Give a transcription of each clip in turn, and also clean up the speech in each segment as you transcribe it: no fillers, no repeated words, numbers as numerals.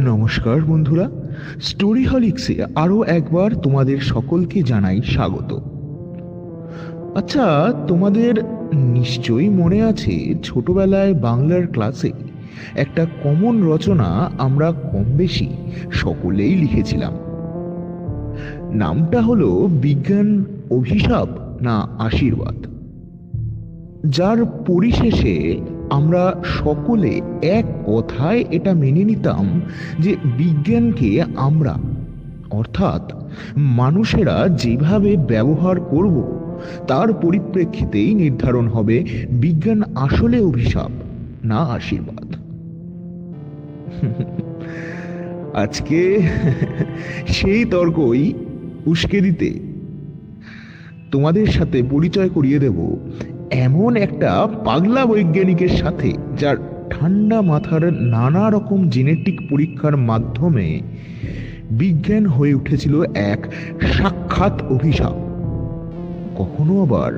নমস্কার বন্ধুরা, স্টোরি হলিক্সে আরো একবার তোমাদের সকলকে জানাই স্বাগত। আচ্ছা, তোমাদের নিশ্চয়ই মনে আছে ছোটবেলায় বাংলার ক্লাসে একটা কমন রচনা আমরা কম বেশি সকলেই লিখেছিলাম। নামটা হলো বিজ্ঞান অভিশাপ না আশীর্বাদ, যার পরিশেষে আমরা সকলে এক কথায় এটা মেনে নিতাম যে বিজ্ঞানকে আমরা অর্থাৎ মানুষেরা যেভাবে ব্যবহার করব তার পরিপ্রেক্ষিতেই নির্ধারণ হবে বিজ্ঞান আসলে অভিশাপ না আশীর্বাদ। আজকে সেই তর্কই উস্কে দিতে তোমাদের সাথে পরিচয় করিয়ে দেব এমন একটা পাগলা বৈজ্ঞানিকের সাথে, যার ঠান্ডা মাথার নানা রকম জেনেটিক পরীক্ষার মাধ্যমে বিজ্ঞান হয়ে উঠেছিল এক সাক্ষাৎ অভিশাপ, কখনো আবার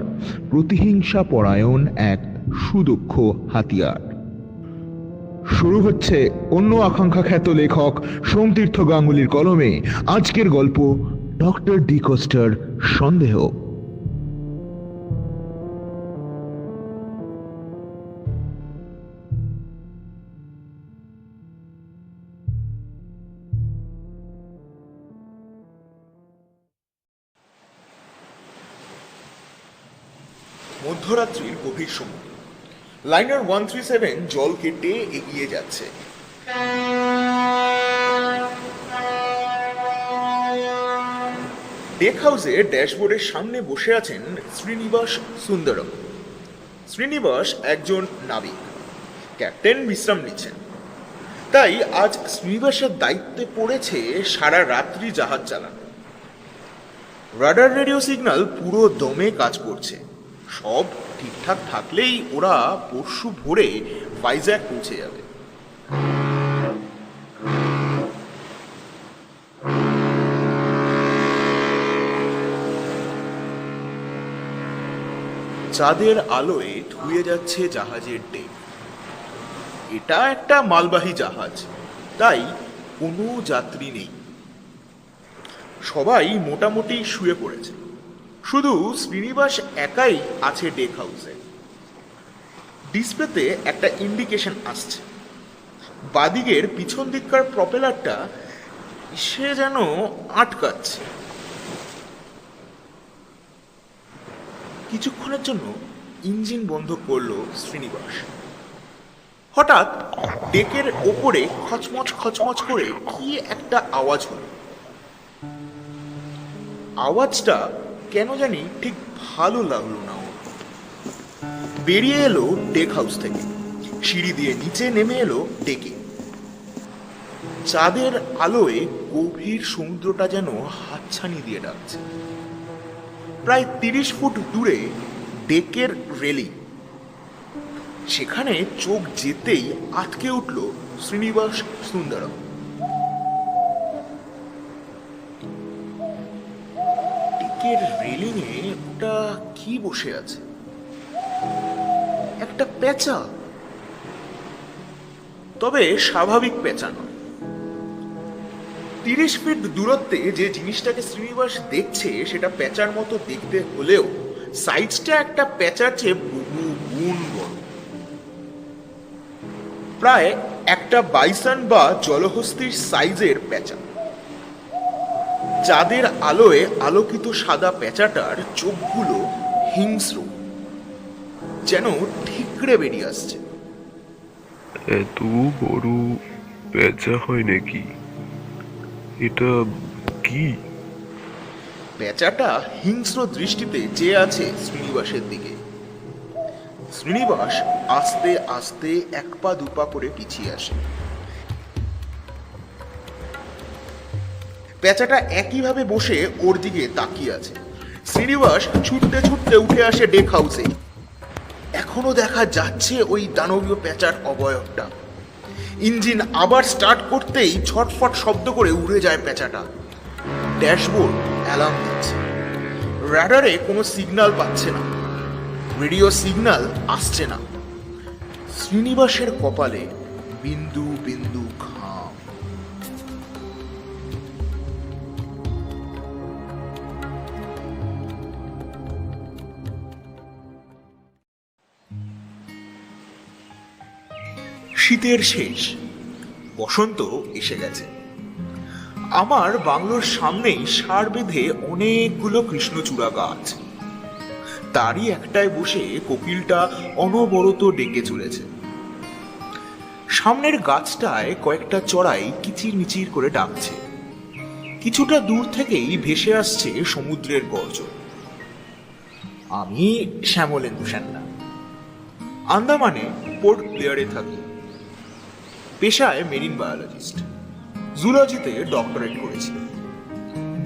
প্রতিহিংসা পরায়ণ এক সুদক্ষ হাতিয়ার। শুরু হচ্ছে অন্য আকাঙ্ক্ষা খ্যাত লেখক সোমতীর্থ গাঙ্গুলির কলমে আজকের গল্প ডক্টর ডি কোস্টার সন্দেহ। মধ্যরাত্রির গভীর সময় লাইনার 137 জল কেটে এগিয়ে যাচ্ছে। ডেক হাউসে ড্যাশবোর্ডের সামনে বসে আছেন শ্রীনিবাস সুন্দরম। শ্রীনিবাস একজন নাবিক, ক্যাপ্টেন বিশ্রাম নিচ্ছেন। তাই আজ শ্রীনিবাসের দায়িত্বে পড়েছে সারা রাত্রি জাহাজ চালানো। রাডার রেডিও সিগন্যাল পুরো দমে কাজ করছে। সব ঠিকঠাক থাকলেই ওরা পরশু ভোরে ভাইজ্যাক পৌঁছে যাবে। চাঁদের আলোয় ধুয়ে যাচ্ছে জাহাজের ডেক। এটা একটা মালবাহী জাহাজ, তাই কোনো যাত্রী নেই। সবাই মোটামুটি শুয়ে পড়েছে, শুধু শ্রীনিবাস একাই আছে ডেক হাউসে। ডিসপ্লেতে একটা ইন্ডিকেশন আসছে। বাদিকের পিছন দিককার প্রপেলারটা সে যেন আটকাচ্ছে। কিছুক্ষণের জন্য ইঞ্জিন বন্ধ করলো শ্রীনিবাস। হঠাৎ ডেকের ওপরে খচমচ খচমচ করে কি একটা আওয়াজ হলো। আওয়াজটা কেন জানি ঠিক ভালো লাগলো না। বেরিয়ে এলো ডেক হাউস থেকে, সিঁড়ি দিয়ে নিচে নেমে এলো ডেকে। চাঁদের আলোয় গভীর সমুদ্রটা যেন হাতছানি দিয়ে ডাকছে। প্রায় 30 ফুট দূরে ডেকের রেলিং, সেখানে চোখ যেতেই আটকে উঠল শ্রীনিবাস সুন্দরম। ডেকের রেলিংয়ে ওটা কি বসে আছে? একটা পেঁচা, তবে স্বাভাবিক পেঁচা নয়। 30 ফিট দূরত্বে যে জিনিসটাকে শ্রীনিবাস দেখছে সেটা পেঁচার মতো দেখতে হলেও সাইজটা একটা পেঁচার চেয়ে বহু গুণ বড়। প্রায় একটা বাইসন বা জলহস্তির সাইজের পেঁচা। চাঁদের আলোয় আলোকিত সাদা পেঁচাটার চোখগুলো হিংস্র, যেন ঠিকরে বেরিয়ে আসছে। এত বড় পেঁচা হয় নাকি? এটা কি? পেঁচাটা হিংস্র দৃষ্টিতে চেয়ে আছে শ্রীনিবাসের দিকে। শ্রীনিবাস আস্তে আস্তে এক পা দুপা করে পিছিয়ে আসে। পেঁচাটা একইভাবে বসে ওর দিকে তাকিয়ে আছে। শ্রীনিবাস ছুটতে ছুটতে উঠে আসে ডেক হাউসে। এখনো দেখা যাচ্ছে ওই দানবীয় পেঁচার অবয়বটা। ইঞ্জিন আবার স্টার্ট করতেই ছটফট শব্দ করে উড়ে যায় পেঁচাটা। ড্যাশবোর্ড অ্যালার্ম দিচ্ছে। রাডারে কোনো সিগন্যাল পাচ্ছে না। রেডিও সিগন্যাল আসছে না। শ্রীনিবাসের কপালে বিন্দু বিন্দু ঘাম। শীতের শেষ, বসন্ত এসে গেছে। আমার বাংলোর সামনেই সার বেঁধে অনেকগুলো কৃষ্ণচূড়া গাছ। তারই একটায় বসে কোকিলটা অনবরত ডেকে চলেছে। সামনের গাছটায় কয়েকটা চড়াই কিচিরমিচির করে ডাকছে। কিছুটা দূর থেকেই ভেসে আসছে সমুদ্রের গর্জন। আমি শ্যামলেন্দু সান্যাল, আন্দামানে পোর্ট ব্লেয়ারে থাকি। পেশায় মেরিন বায়োলজিস্ট, জুলজিতে ডক্টরেট করেছি।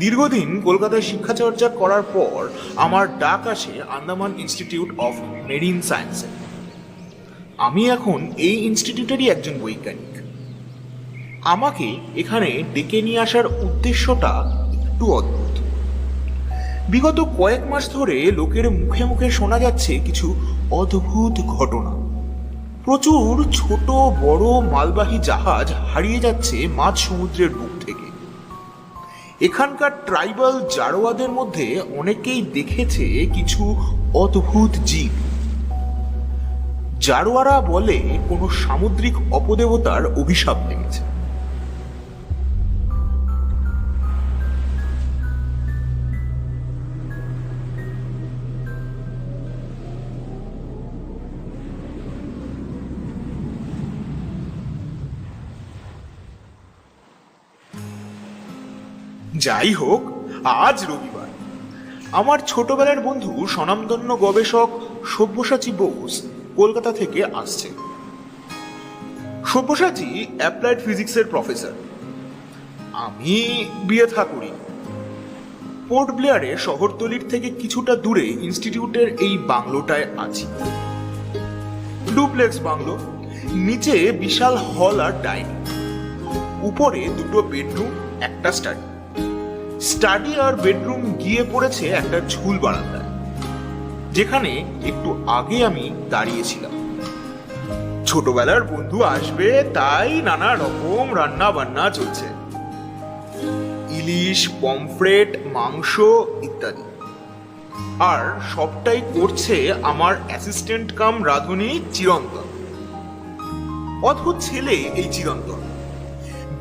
দীর্ঘদিন কলকাতায় শিক্ষাচর্চা করার পর আমার ডাক আসে আন্দামান ইনস্টিটিউট অফ মেরিন সায়েন্সে। আমি এখন এই ইনস্টিটিউটেরই একজন বৈজ্ঞানিক। আমাকে এখানে ডেকে নিয়ে আসার উদ্দেশ্যটা একটু অদ্ভুত। বিগত কয়েক মাস ধরে লোকের মুখে মুখে শোনা যাচ্ছে কিছু অদ্ভুত ঘটনা। প্রচুর ছোট বড় মালবাহী জাহাজ হারিয়ে যাচ্ছে মাঝ সমুদ্রের বুক থেকে। এখানকার ট্রাইবাল জারোয়াদের মধ্যে অনেকেই দেখেছে কিছু অদ্ভুত জীব। জারোয়ারা বলে কোনো সামুদ্রিক অপদেবতার অভিশাপ লেগেছে। যাই হোক, আজ রবিবার। আমার ছোটবেলার বন্ধু স্বনামধন্য গবেষক সব্যসাচী বোস কলকাতা থেকে আসছে। সব্যসাচী অ্যাপ্লাইড ফিজিক্সের প্রফেসর। আমি বিয়ে থা করি। পোর্ট ব্লেয়ারে শহরতলির থেকে কিছুটা দূরে ইনস্টিটিউটের এই বাংলোটায় আছি। ডুপ্লেক্স বাংলো, নিচে বিশাল হল আর ডাইনিং, উপরে দুটো বেডরুম, একটা স্টাডি। স্টাডি আর বেডরুম গিয়ে পড়েছে একটা ঝুল বারান্দায়, যেখানে একটু আগে আমি দাঁড়িয়েছিলাম। ছোটবেলার বন্ধু আসবে তাই নানা রকম রান্না বান্না চলছে, ইলিশ, পমফ্রেট, মাংস ইত্যাদি। আর সবটাই করছে আমার অ্যাসিস্ট্যান্ট কাম রাঁধুনি চিরন্তন। অদ্ভুত ছেলে এই চিরন্তন,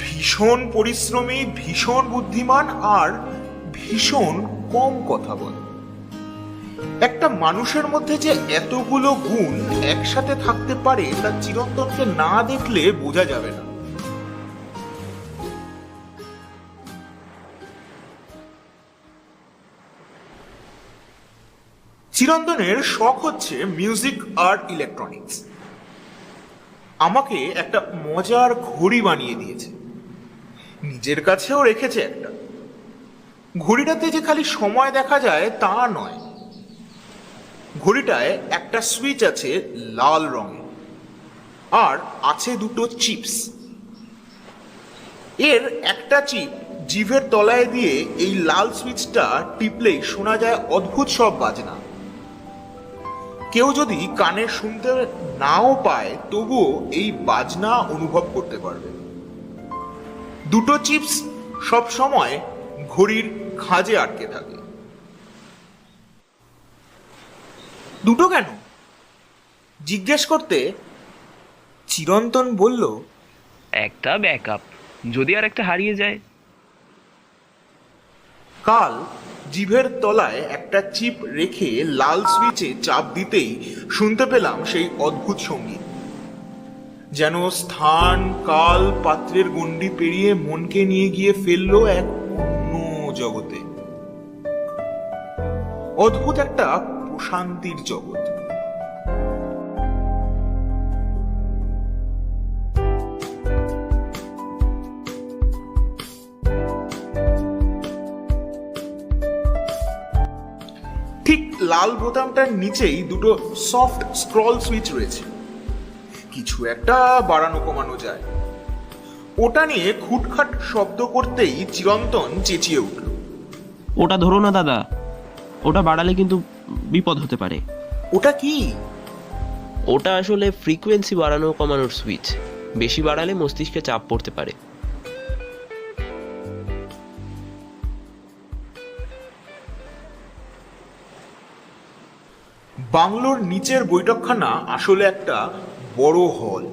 ভীষণ পরিশ্রমী, ভীষণ বুদ্ধিমান আর ভীষণ কম কথা বলে। একটা মানুষের মধ্যে যে এতগুলো গুণ একসাথে থাকতে পারে তা চিরন্তনকে না দেখলে বোঝা যাবে না। চিরন্তনের শখ হচ্ছে মিউজিক আর ইলেকট্রনিক্স। আমাকে একটা মজার ঘড়ি বানিয়ে দিয়েছে, নিজের কাছেও রেখেছে একটা। ঘড়িটাতে যে খালি সময় দেখা যায় তা নয়, ঘড়িটায় একটা সুইচ আছে লাল রঙের, আর আছে দুটো চিপস। এর একটা চিপ জিভের তলায় দিয়ে এই লাল সুইচটা টিপলেই শোনা যায় অদ্ভুত সব বাজনা। কেউ যদি কানে শুনতে নাও পায় তবুও এই বাজনা অনুভব করতে পারবে। দুটো চিপস সব সময় ঘড়ির খাঁজে আটকে থাকে। দুটো কেন জিজ্ঞেস করতে চিরন্তন বলল, একটা ব্যাকআপ, যদি আর একটা হারিয়ে যায়। কাল জিভের তলায় একটা চিপ রেখে লাল সুইচে চাপ দিতেই শুনতে পেলাম সেই অদ্ভুত সঙ্গীত, যেন স্থান কাল পাত্রের গণ্ডি পেরিয়ে মনকে নিয়ে গিয়ে ফেললো এক অন্য জগতে। অদ্ভুত একটা প্রশান্তির জগৎ। ঠিক লাল বোতামটার নিচেই দুটো সফট স্ক্রল সুইচ রয়েছে, কিছু একটা বাড়ানো কমানো যায়। ওটা নিয়ে খুটখাট শব্দ করতেই চিরন্তন চেঁচিয়ে উঠল, ওটা ধরো না দাদা, ওটা বাড়ালে কিন্তু বিপদ হতে পারে। ওটা কি? ওটা আসলে ফ্রিকোয়েন্সি বাড়ানো কমানোর সুইচ। বেশি বাড়ালে মস্তিষ্কে চাপ পড়তে পারে। বাংলোর নিচের বৈঠকখানা আসলে একটা বড় হল।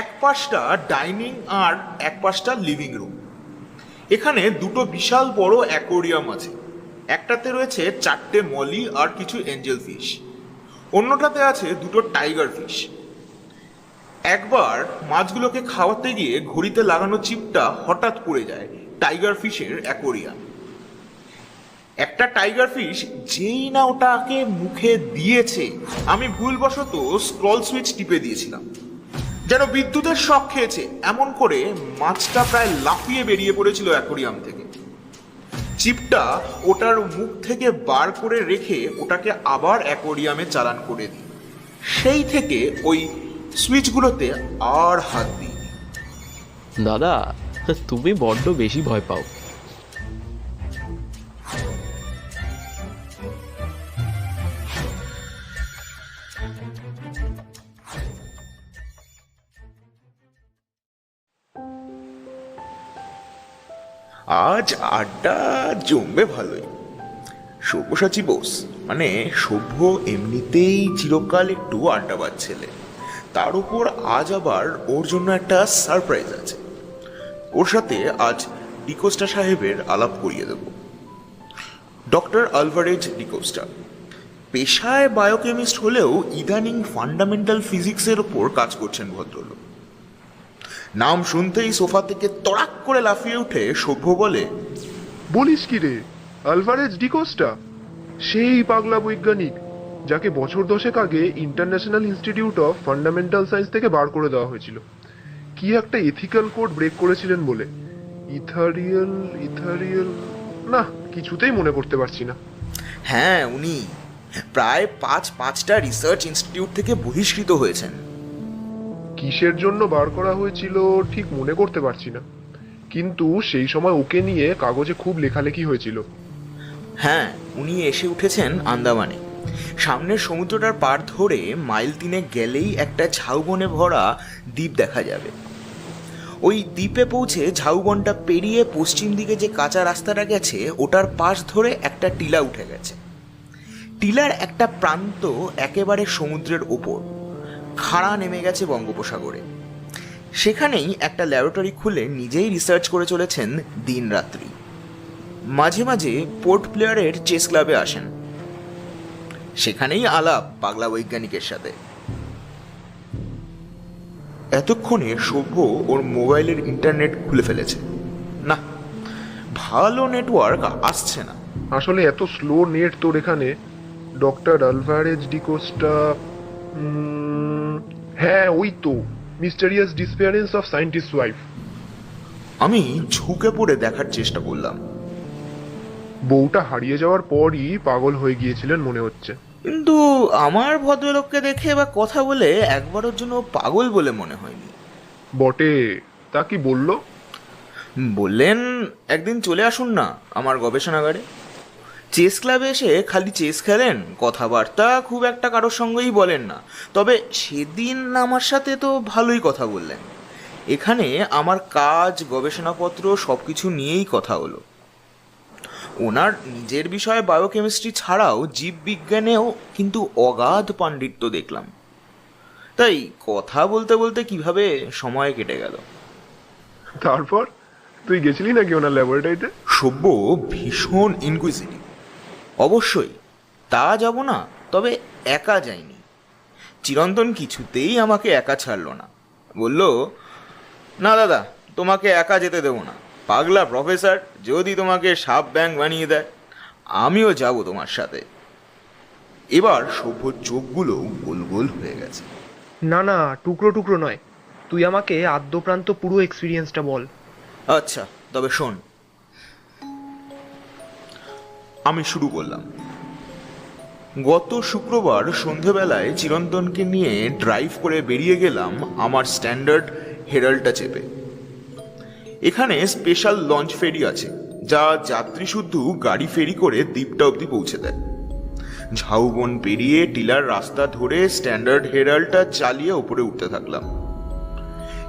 এক পাশটা ডাইনিং আর এক পাশটা লিভিং রুম। এখানে দুটো বিশাল বড় অ্যাকোরিয়াম আছে। একটাতে রয়েছে 4টে মলি আর কিছু এঞ্জেল ফিশ, অন্যটাতে আছে দুটো টাইগার ফিশ। একবার মাছগুলোকে খাওয়াতে গিয়ে ঘড়িতে লাগানো চিপটা হঠাৎ পড়ে যায় টাইগার ফিশের অ্যাকোরিয়াম। একটা টাইগার ফিশ যেই না ওটাকে মুখে দিয়েছে, আমি ভুলবশত স্ক্রল সুইচ টিপে দিয়েছিলাম। যেন বিদ্যুতের শক খেয়েছে এমন করে মাছটা প্রায় লাফিয়ে বেরিয়ে পড়েছিল অ্যাকোরিয়াম থেকে। চিপটা ওটার মুখ থেকে বার করে রেখে ওটাকে আবার অ্যাকোরিয়ামে চালান করে দিই। সেই থেকে ওই সুইচগুলোতে আর হাত দিই। দাদা, তুমি বড্ড বেশি ভয় পাও। আজ আড্ডা জমবে ভালোই। সব্যসাচী বোস মানে সভ্য এমনিতেই চিরকাল একটু আড্ডাবাজ ছেলে, তার উপর আজ আবার ওর জন্য একটা সারপ্রাইজ আছে। ওর সাথে আজ ডিকোস্টা সাহেবের আলাপ করিয়ে দেব। ডক্টর আলভারেজ ডিকোস্টা পেশায় বায়োকেমিস্ট হলেও ইদানিং ফান্ডামেন্টাল ফিজিক্সের ওপর কাজ করছেন ভদ্রলোক। নাম শুনতেই সোফা থেকে তড়াক করে লাফিয়ে উঠে সভ্য বলে, বলিস কি রে, আলভারেজ ডিকোস্টা? সেই পাগলা বৈজ্ঞানিক যাকে বছর 10 আগে international institute of fundamental science থেকে বার করে দেওয়া হয়েছিল। কি একটা এথিক্যাল কোড ব্রেক করেছিলেন বলে। ইথারিয়াল না, কিছুতেই মনে করতে পারছি না। হ্যাঁ উনি প্রায় 5টা রিসার্চ ইনস্টিটিউট থেকে বহিষ্কৃত হয়েছেন। কিসের জন্য বার করা হয়েছিল ঠিক মনে করতে পারছি না, কিন্তু সেই সময় ওকে নিয়ে কাগজে খুব লেখালেখি হয়েছিল। হ্যাঁ, উনি এসে উঠেছেন আন্দামানে। সামনের সমুদ্রটার পার ধরে মাইল 3 গেলেই একটা ঝাউবনে ভরা দ্বীপ দেখা যাবে। ওই দ্বীপে পৌঁছে ঝাউবনটা পেরিয়ে পশ্চিম দিকে যে কাঁচা রাস্তাটা গেছে ওটার পাশ ধরে একটা টিলা উঠে গেছে। টিলার একটা প্রান্ত একেবারে সমুদ্রের ওপর খাড়া নেমে গেছে বঙ্গোপসাগরে। সেখানেই একটা ল্যাবরেটরি খুলে নিজেই রিসার্চ করে চলেছেন দিন রাত্রি। মাঝে মাঝে পোর্ট প্লেয়ারের চেস ক্লাবে আসেন। সেখানেই আলাপ পাগলা বৈজ্ঞানিকের সাথে। এতক্ষণে সভ্য ওর মোবাইলের ইন্টারনেট খুলে ফেলেছে। না, ভালো নেটওয়ার্ক আসছে না। আসলে এত স্লো নেট তোর এখানে? ডক্টর আলভারেজ ডিকোস্টা, হ্যাঁ ওই তো, mysterious disappearance of scientist wife. আমি ঝুঁকে পড়ে দেখার চেষ্টা করলাম। বউটা হারিয়ে যাওয়ার পরই পাগল হয়ে গিয়েছিলেন মনে হচ্ছে। কিন্তু আমার ভদ্রলোককে দেখে বা কথা বলে একবারের জন্য পাগল বলে মনে হয়নি। বটে, তা কি বললো? বললেন একদিন চলে আসুন না আমার গবেষণাগারে। চেস ক্লাবে এসে খালি চেস খেলেন, কথাবার্তা খুব একটা কারোর সঙ্গেই বলেন না। তবে সেদিন আমার সাথে তো ভালোই কথা বললেন। এখানে আমার কাজ, গবেষণাপত্র সব কিছু নিয়েই কথা হলো। ওনার নিজের বিষয়ে বায়োকেমিস্ট্রি ছাড়াও জীববিজ্ঞানেও কিন্তু অগাধ পাণ্ডিত্য দেখলাম। তাই কথা বলতে বলতে কিভাবে সময় কেটে গেল। তারপর তুই গেছিলি নাকি ওনার ল্যাবরেটরিতে? সভ্য ভীষণ ইনকুইজিটিভ। অবশ্যই তা যাব না, তবে একা যাইনি। চিরন্তন কিছুতেই আমাকে একা ছাড়লো না। বলল, না দাদা, তোমাকে একা যেতে দেবো না। পাগলা প্রফেসর যদি তোমাকে সাপ ব্যাং বানিয়ে দেয়, আমিও যাব তোমার সাথে। এবার সভ্যর চোখগুলো গোল গোল হয়ে গেছে। না না, টুকরো টুকরো নয়, তুই আমাকে আদ্যপ্রান্ত পুরো এক্সপিরিয়েন্সটা বল। আচ্ছা তবে শোন। আমি শুরু করলাম। গত শুক্রবার সন্ধেবেলায় চিরন্তনকে নিয়ে ড্রাইভ করে বেরিয়ে গেলাম আমার স্ট্যান্ডার্ড হেরাল্ডটা চেপে। এখানে স্পেশাল লঞ্চ ফেরি আছে যা যাত্রী শুদ্ধ গাড়ি ফেরি করে দ্বীপটা অবধি পৌঁছে দেয়। ঝাউবন পেরিয়ে টিলার রাস্তা ধরে স্ট্যান্ডার্ড হেরাল্ডটা চালিয়ে উপরে উঠতে থাকলাম।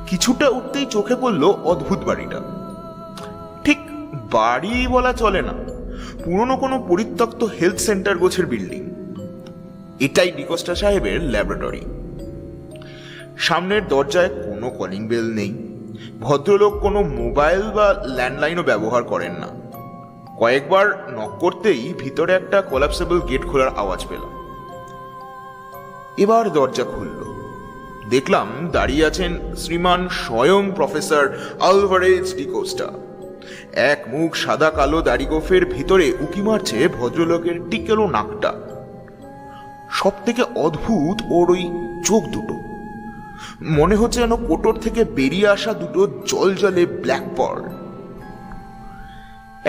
কিছুটা উঠতেই চোখে পড়লো অদ্ভুত বাড়িটা। ঠিক বাড়ি বলা চলে না, পুরনো কোনো পরিত্যক্ত হেলথ সেন্টার গোছের বিল্ডিং। এটাই ডিকোস্টা সাহেবের ল্যাবরেটরি। সামনের দরজায় কোনো কলিং বেল নেই। ভদ্রলোক কোনো মোবাইল বা ল্যান্ডলাইনও ব্যবহার করেন না। কয়েকবার নক করতেই ভিতরে একটা কোলাপসেবল গেট খোলার আওয়াজ পেলাম। এবার দরজা খুলল। দেখলাম দাঁড়িয়ে আছেন শ্রীমান স্বয়ং প্রফেসর আলভারেজ ডিকোস্টা। এক মুখ সাদা কালো দাড়ি গোফের ভিতরে উকি মারছে ভদ্রলোকের টিকেলো নাকটা। সব থেকে অদ্ভুত ওর ওই চোখ দুটো, মনে হচ্ছে যেন কোটর থেকে বেরিয়ে আসা দুটো জল জলে ব্ল্যাক পার্ল।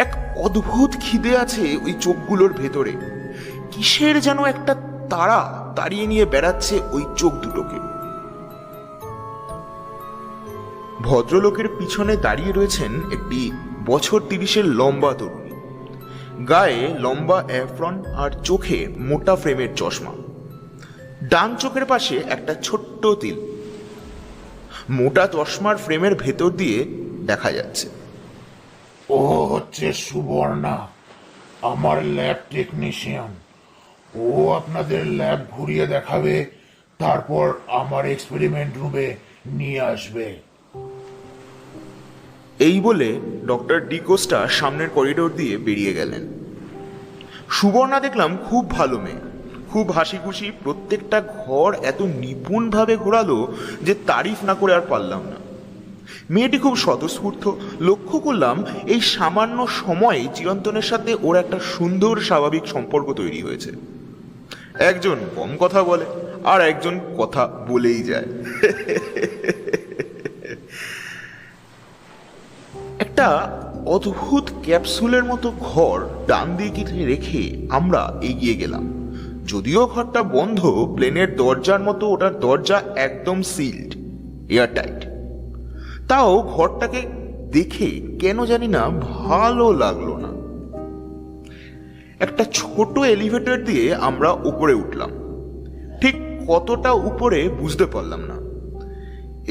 এক অদ্ভুত খিদে আছে ওই চোখগুলোর ভেতরে। কিসের যেন একটা তাড়া তাড়িয়ে নিয়ে বেড়াচ্ছে ওই চোখ দুটোকে। ভদ্রলোকের পিছনে দাঁড়িয়ে রয়েছেন একটি বছর 30-এর লম্বা তরুণী। গায়ে লম্বা অ্যাফ্রন আর চোখে মোটা ফ্রেমের চশমা। ডান চোখের পাশে একটা ছোট্ট তিল। মোটা চশমার ফ্রেমের ভেতর দিয়ে দেখা যাচ্ছে। ও হচ্ছে সুবর্ণা, আমার ল্যাব টেকনিশিয়ান। ও আপনাদের ল্যাব ঘুরিয়ে দেখাবে, তারপর আমার এক্সপেরিমেন্ট রুমে নিয়ে আসবে। এই বলে ডক্টর ডিকোস্টা সামনের করিডোর দিয়ে বেরিয়ে গেলেন। সুবর্ণা দেখলাম খুব ভালো মেয়ে, খুব হাসি খুশি। প্রত্যেকটা ঘর এত নিপুণভাবে ঘোরালো যে তারিফ না করে আর পারলাম না। মেয়েটি খুব স্বতঃস্ফূর্ত। লক্ষ্য করলাম এই সামান্য সময়ে চিরন্তনের সাথে ওর একটা সুন্দর স্বাভাবিক সম্পর্ক তৈরি হয়েছে। একজন কম কথা বলে আর একজন কথা বলেই যায়। একটা অদ্ভুত ক্যাপসুলের মতো ঘর ডান দিকে রেখে আমরা এগিয়ে গেলাম। যদিও ঘরটা বন্ধ, প্লেনের দরজার মতো ওটার দরজা একদম সিলড, এয়ারটাইট। তাও ঘরটাকে দেখে কেন জানি না ভালো লাগলো না। একটা ছোট এলিভেটর দিয়ে আমরা উপরে উঠলাম। ঠিক কতটা উপরে বুঝতে পারলাম না।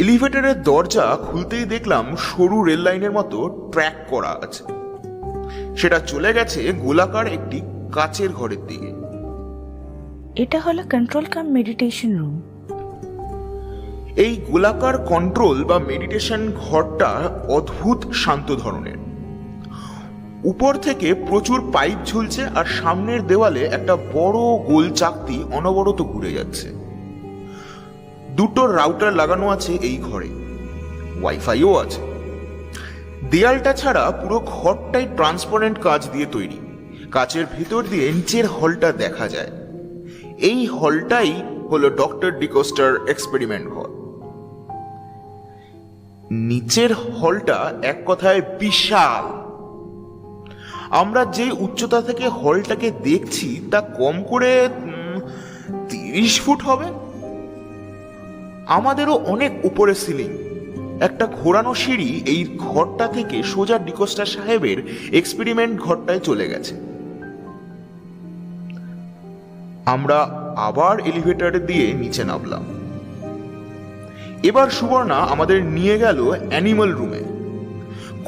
এলিভেটরের দরজা খুলতেই দেখলাম সরু রেল লাইনের মতো ট্র্যাক করা আছে। সেটা চলে গেছে গোলাকার একটি কাচের ঘরের দিকে। এটা হলো কন্ট্রোল কাম মেডিটেশন রুম। এই গোলাকার কন্ট্রোল বা মেডিটেশন ঘরটা অদ্ভুত শান্ত ধরনের। উপর থেকে প্রচুর পাইপ ঝুলছে আর সামনের দেওয়ালে একটা বড় গোল চাকতি অনবরত ঘুরে যাচ্ছে। দুটো রাউটার লাগানো আছে এই ঘরে, ওয়াইফাইও আছে। দেয়ালটা ছাড়া পুরো ঘরটাই ট্রান্সপারেন্ট কাঁচ দিয়ে তৈরি। কাঁচের ভিতর দিয়ে নিচের হলটা দেখা যায়। এই হলটাই হলো ডক্টর ডিকোস্টার এক্সপেরিমেন্ট ঘর। নিচের হলটা এক কথায় বিশাল। আমরা যে উচ্চতা থেকে হলটাকে দেখছি তা কম করে 30 ফুট হবে। আমাদেরও অনেক উপরে সিলিং। একটা ঘোরানো সিঁড়ি এই ঘরটা থেকে সোজা ডিকোস্টা সাহেবের এক্সপেরিমেন্ট ঘরটায় চলে গেছে। আমরা আবার এলিভেটর দিয়ে নিচে নামলাম। এবার সুবর্ণা আমাদের নিয়ে গেল অ্যানিমাল রুমে।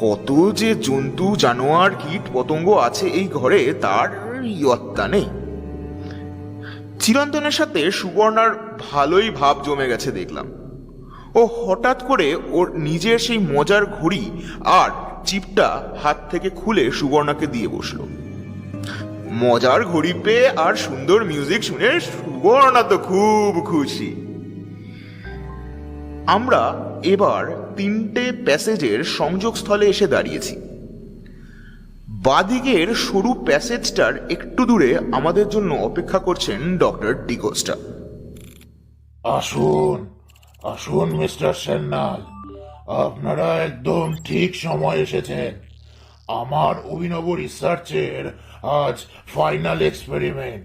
কত যে জন্তু জানোয়ার কীট পতঙ্গ আছে এই ঘরে তার ইয়ত্তা নেই। চিরন্তনের সাথে সুবর্ণার ভালোই ভাব জমে গেছে দেখলাম। ও হঠাৎ করে ওর নিজের সেই মজার ঘড়ি আর চিপটা হাত থেকে খুলে সুবর্ণাকে দিয়ে বসলো। মজার ঘড়ি পেয়ে আর সুন্দর মিউজিক শুনে সুবর্ণা তো খুব খুশি। আমরা এবার 3টে প্যাসেজের সংযোগস্থলে এসে দাঁড়িয়েছি। বাদিকের সরু প্যাসেজটার একটু দূরে আমাদের জন্য অপেক্ষা করছেন ডক্টর ডিকোস্টা। আসুন আসুন মিস্টার সেন্নাল, আপনারা একদম ঠিক সময় এসেছেন। আমার অভিনব রিসার্চের আজ ফাইনাল এক্সপেরিমেন্ট।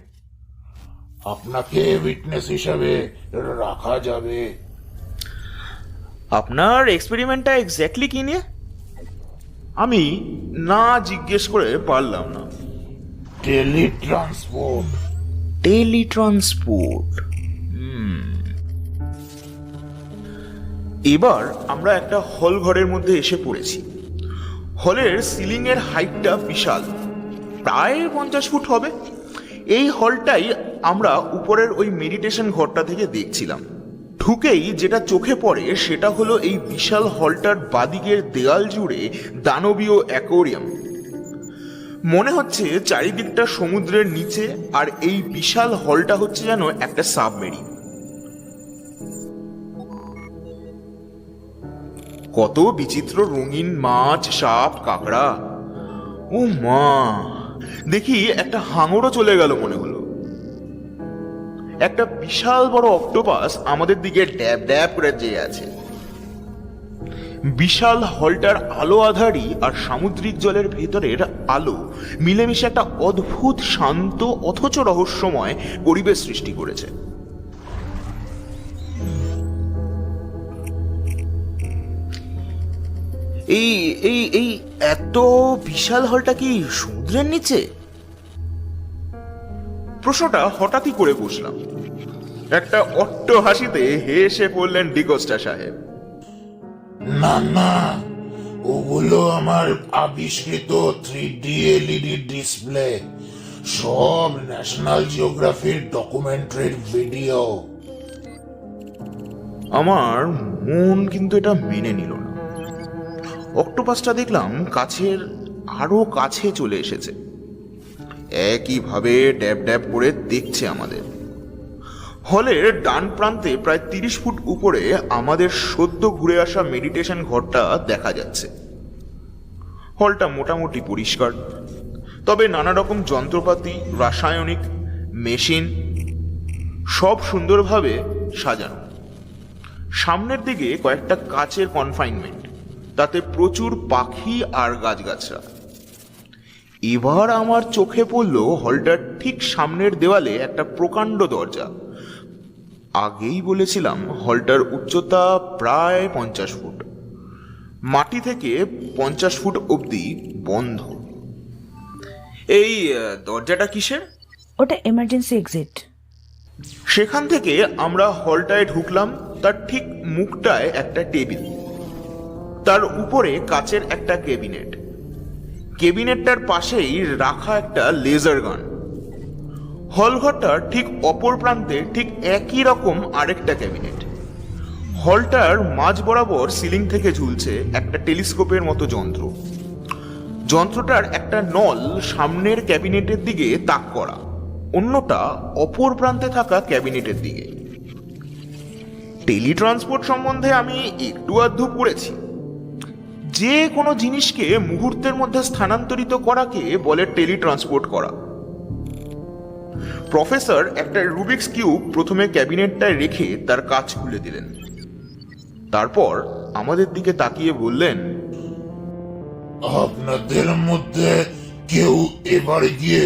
আপনাকে উইটনেস হিসাবে রাখা যাবে। আপনার এক্সপেরিমেন্টটা এক্স্যাক্টলি কি নিয়ে? আমি না জিজ্ঞেস করে পারলাম না। টেলিট্রান্সপোর্ট। টেলিট্রান্সপোর্ট। এবার আমরা একটা হল ঘরের মধ্যে এসে পড়েছি। হলের সিলিং এর হাইটটা বিশাল, প্রায় 50 ফুট হবে। এই হলটাই আমরা উপরের ওই মেডিটেশন ঘরটা থেকে দেখছিলাম। ঢুকেই যেটা চোখে পড়ে সেটা হলো এই বিশাল হলটার বাদিকের দেয়াল জুড়ে দানবীয় অ্যাকোয়ারিয়াম। মনে হচ্ছে চারিদিকটা সমুদ্রের নিচে, আর এই বিশাল হলটা হচ্ছে যেন একটা সাবমেরিন। কত বিচিত্র রঙিন মাছ, সাপ, কাঁকড়া। ও মা, দেখি একটা হাঙরও চলে গেল মনে হলো। একটা বিশাল বড় অক্টোপাস আমাদের দিকে ড্যাব ড্যাব করে চেয়ে আছে। বিশাল হলটার আলো আধারি আর সামুদ্রিক জলের ভেতরের আলো মিলেমিশে একটা অদ্ভুত শান্ত অথচ রহস্যময় পরিবেশ সৃষ্টি করেছে। এই এই এই এত বিশাল হলটা কি সমুদ্রের নিচে? প্রশ্নটা হঠাৎই করে বসলাম। একটা অট্ট হাসিতে হেসে পড়লেন ডিকোস্টা সাহেব। না না, ওগুলো আমার আবিষ্কৃত 3D LED ডিসপ্লে, সব ন্যাশনাল জিওগ্রাফির ডকুমেন্টারির ভিডিও। আমার মন কিন্তু এটা মেনে নিল না। অক্টোপাসটা দেখলাম কাছের আরো কাছে চলে এসেছে, একইভাবে ড্যাব ড্যাব করে দেখছে আমাদের। হলের ডান প্রান্তে প্রায় 30 ফুট উপরে আমাদের সদ্য ঘুরে আসা মেডিটেশন ঘরটা দেখা যাচ্ছে। হলটা মোটামুটি পরিষ্কার, তবে নানা রকম যন্ত্রপাতি, রাসায়নিক মেশিন সব সুন্দরভাবে সাজানো। সামনের দিকে কয়েকটা কাচের কনফাইনমেন্ট, তাতে প্রচুর পাখি আর গাছগাছরা। এবার আমার চোখে পড়ল হলটার ঠিক সামনের দেওয়ালে একটা প্রকাণ্ড দরজা। আগেই বলেছিলাম হলটার উচ্চতা প্রায় 50 ফুট, মাটি থেকে 50 ফুট অবধি বন্ধ। এই দরজাটা কিসের? ওটা এমার্জেন্সি এক্সিট। সেখান থেকে আমরা হলটায় ঢুকলাম। তার ঠিক মুখটায় একটা টেবিল, তার উপরে কাচের একটা ক্যাবিনেট, ক্যাবিনেটটার পাশেই রাখা একটা লেজার গান। হলঘরটার ঠিক অপর প্রান্তে ঠিক একই রকম আরেকটা ক্যাবিনেট। হলটার মাঝ বরাবর সিলিং থেকে ঝুলছে একটা টেলিস্কোপের মতো যন্ত্র। যন্ত্রটার একটা নল সামনের ক্যাবিনেটের দিকে তাক করা, অন্যটা অপর প্রান্তে থাকা ক্যাবিনেটের দিকে। টেলিট্রান্সপোর্ট সম্বন্ধে আমি একটু আধটু পড়েছি। যে কোনো জিনিসকে মুহূর্তের মধ্যে স্থানান্তরিত করাকে বলে টেলিট্রান্সপোর্ট করা। প্রফেসর একটা রুবিক্স কিউব প্রথমে ক্যাবিনেটটায় রেখে তার কাজ খুলে দিলেন। তারপর আমাদের দিকে তাকিয়ে বললেন, আপনাদের মধ্যে কেউ এবার গিয়ে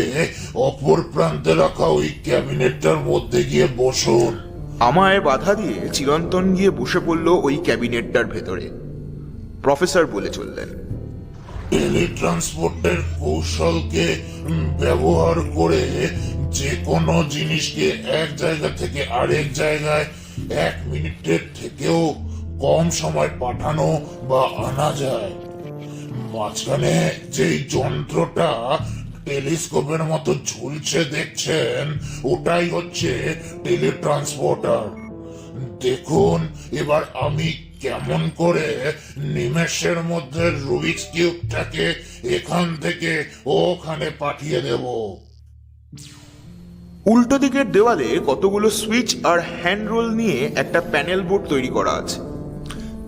অপর প্রান্তে রাখা ওই ক্যাবিনেটটার মধ্যে গিয়ে বসুন। আমায় বাধা দিয়ে চিরন্তন গিয়ে বসে পড়ল ওই ক্যাবিনেটটার ভেতরে। প্রফেসর বলে চললেন, টেলিট্রান্সপোর্টের কৌশলকে ব্যবহার করে যে কোনো জিনিসকে এক জায়গা থেকে আরেক জায়গায় 1 মিনিটের থেকেও কম সময় পাঠানো বা আনা যায়। মাঝখানে যেই যন্ত্রটা টেলিস্কোপের মতো ঝুলছে দেখছেন, ওটাই হচ্ছে টেলিট্রান্সপোর্টার। দেখুন এবার আমি কেমন করে নিমেষের মধ্যে রুবিক্স কিউবটাকে এখান থেকে ওখানে পাঠিয়ে দেব। উল্টো দিকের দেওয়ালে কতগুলো সুইচ আর হ্যান্ড রোল নিয়ে একটা প্যানেল বোর্ড তৈরি করা আছে।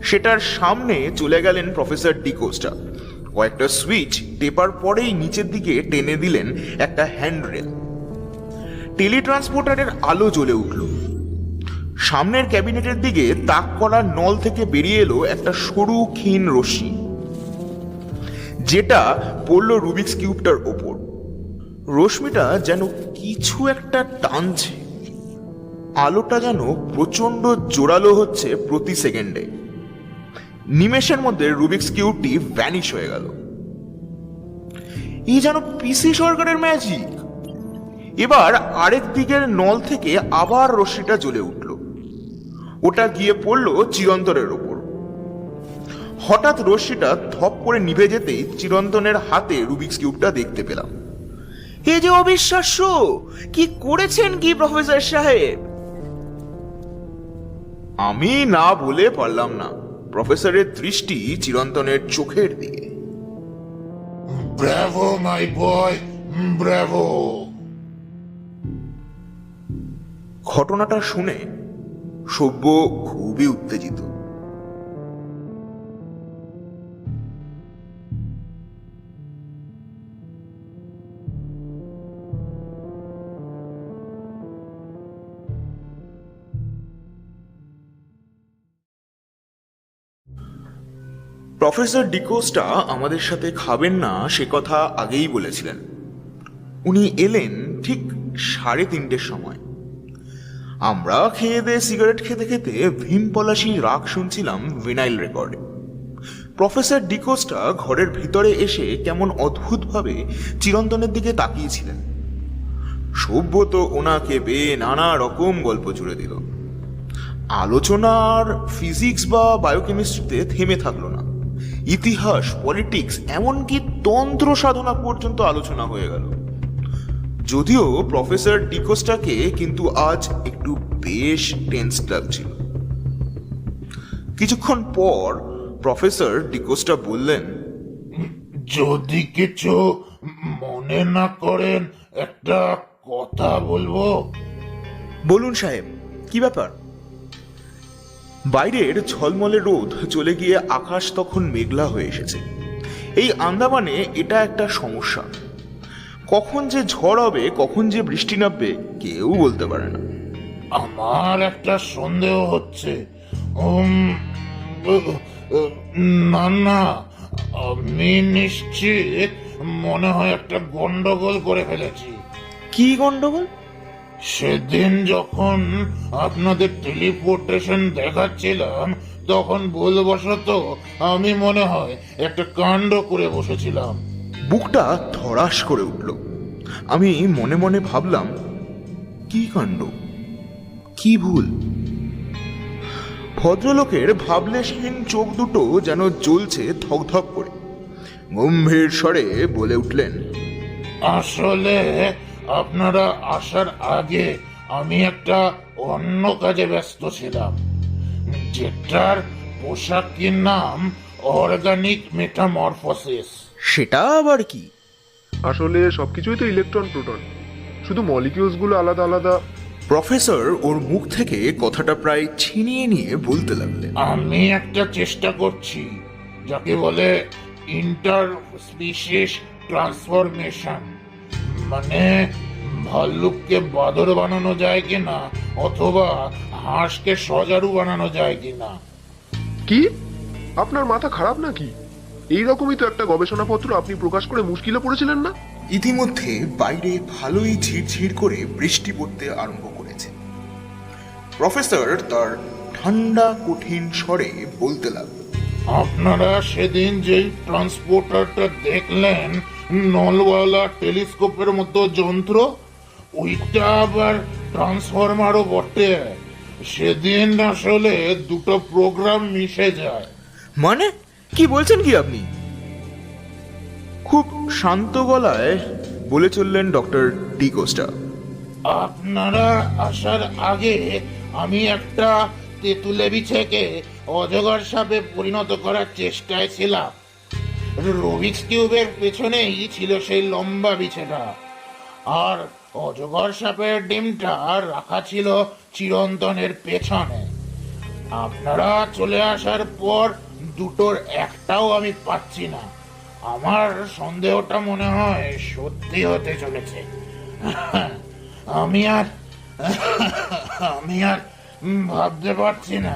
সেটার সামনে চলে গেলেন প্রফেসর ডিকোস্টা। কয়েকটা সুইচ টেপার পরেই নিচের দিকে টেনে দিলেন একটা হ্যান্ডরেল। টেলিট্রান্সপোর্টারের আলো জ্বলে উঠল। সামনের ক্যাবিনেটের দিকে তাক করা নল থেকে বেরিয়ে এলো একটা সরু ক্ষীণ রশ্মি, যেটা পড়ল রুবিক্স কিউবটার ওপর। রশ্মিটা যেন কিছু একটা টানছে, আলোটা যেন প্রচন্ড জোরালো হচ্ছে প্রতি সেকেন্ডে। নিমেষের মধ্যে রুবিক্স কিউবটি ভ্যানিশ হয়ে গেল। এই যেন পিসি সরকারের ম্যাজিক। এবার আরেক দিকের নল থেকে আবার রশ্মিটা জ্বলে উঠল। ওটা গিয়ে পড়ল চিরন্তনের ওপর। হঠাৎ রশ্মিটা ধপ করে নিভে যেতেই চিরন্তনের হাতে রুবিক্স কিউবটা দেখতে পেলাম। এ যে অবিশ্বাস্য! কি করেছেন কি প্রফেসর সাহেব? আমি না বলে পারলাম না। প্রফেসরের দৃষ্টি চিরন্তনের চোখের দিকে। ব্রাভো মাই বয়, ব্রাভো। ঘটনাটা শুনে সব্য খুবই উত্তেজিত। প্রফেসর ডিকোস্টা আমাদের সাথে খাবেন না সে কথা আগেই বলেছিলেন। উনি এলেন ঠিক 3:30 সময়। আমরা খেয়ে দিয়ে সিগারেট খেতে খেতে ভীম পলাশি রাগ শুনছিলাম ভিনাইল রেকর্ডে। প্রফেসর ডিকোস্টা ঘরের ভিতরে এসে কেমন অদ্ভুতভাবে চিরন্তনের দিকে তাকিয়েছিলেন। সভ্য তো ওনাকে বেয়ে নানা রকম গল্প জুড়ে দিল। আলোচনার ফিজিক্স বা বায়োকেমিস্ট্রিতে থেমে থাকলো না। ইতিহাস, পলিটিক্স, এমনকি তন্ত্র সাধনা পর্যন্ত আলোচনা হয়ে গেল। যদিও প্রফেসর ডিকোস্টাকে কিন্তু আজ একটু বেশ টেন্স লাগছিল। কিছুক্ষণ পর প্রফেসর ডিকোস্টা বললেন, যদি কিছু মনে না করেন একটা কথা বলবো। বলুন সাহেব, কি ব্যাপার? বাইরের ঝলমলে রোদ চলে গিয়ে আকাশ তখন মেঘলা হয়ে এসেছে। এই আন্দামানে এটা একটা সমস্যা। কখন যে ঝড় হবে, কখন যে বৃষ্টি নামবে, কেউ বলতে পারে না। আমার একটা সন্দেহ হচ্ছে। না না, আমি নিশ্চিত মনে হয় একটা গন্ডগোল করে ফেলেছি। কি গন্ডগোল? সেদিন যখন আপনাদের টেলিপোর্টেশন দেখাচ্ছিলাম তখন ভুলবশত আমি মনে হয় একটা কাণ্ড করে বসেছিলাম। বুকটা ধড়াস করে উঠল। আমি মনে মনে ভাবলাম, কি কাণ্ড, কি ভুল? ভদ্রলোকের ভাবলেশহীন চোখ দুটো যেন জ্বলছে ধকধক করে। গম্ভীর স্বরে বলে উঠলেন, আসলে আপনারা আসার আগে আমি একটা অন্য কাজে ব্যস্ত ছিলাম, যেটার পোশাকের নাম অর্গানিক মেটামরফোসিস। সেটা আবার কি? আসলে সবকিছুই তো ইলেকট্রন প্রোটন, শুধু মলিকিউলস গুলো আলাদা আলাদা। প্রফেসর ওর মুখ থেকে কথাটা প্রায় ছিনিয়ে নিয়ে বলতে লাগলেন, আমি একটা চেষ্টা করছি যাকে বলে ইন্টার স্পিসিস ট্রান্সফরমেশন। মানে ভাল্লুককে বাদর বানানো যায় কিনা অথবা হাঁসকে সজারু বানানো যায় কিনা। কি আপনার মাথা খারাপ নাকি? এইরকমই তো একটা গবেষণাপত্র আপনি প্রকাশ করে মুশকিলে পড়েছিলেন না? ইতিমধ্যে বাইরে ভালোই ঝিরঝির করে বৃষ্টি পড়তে আরম্ভ করেছে। প্রফেসর তার ঠান্ডা কঠিন স্বরে বলতে লাগল, আপনারা সেদিন যেই ট্রান্সপোর্টারটা দেখলেন, নলওয়ালা টেলিস্কোপের মতো যন্ত্র, ওইটা আবার ট্রান্সফরমারও বটে। সেদিন আসলে দুটো প্রোগ্রাম মিশে যায়। মানে কি বলছেন কি আপনি? খুব শান্ত গলায় বলে চললেন ডক্টর ডিকোস্টা। আপনারা আসার আগে আমি একটা তেঁতুলে বিছেকে অজগর সাপে পরিণত করার চেষ্টায় ছিলাম। রুবিক্স কিউবের পেছনেই ছিল সেই লম্বা বিছেটা, আর অজগর সাপের ডিমটা রাখা ছিল চিরন্তনের পেছনে। আপনারা চলে আসার পর দুটোর একটাও আমি পাচ্ছি না। আমার সন্দেহটা মনে হয় সত্যি হতে চলেছে। আমি আর ভাবতে পারছি না।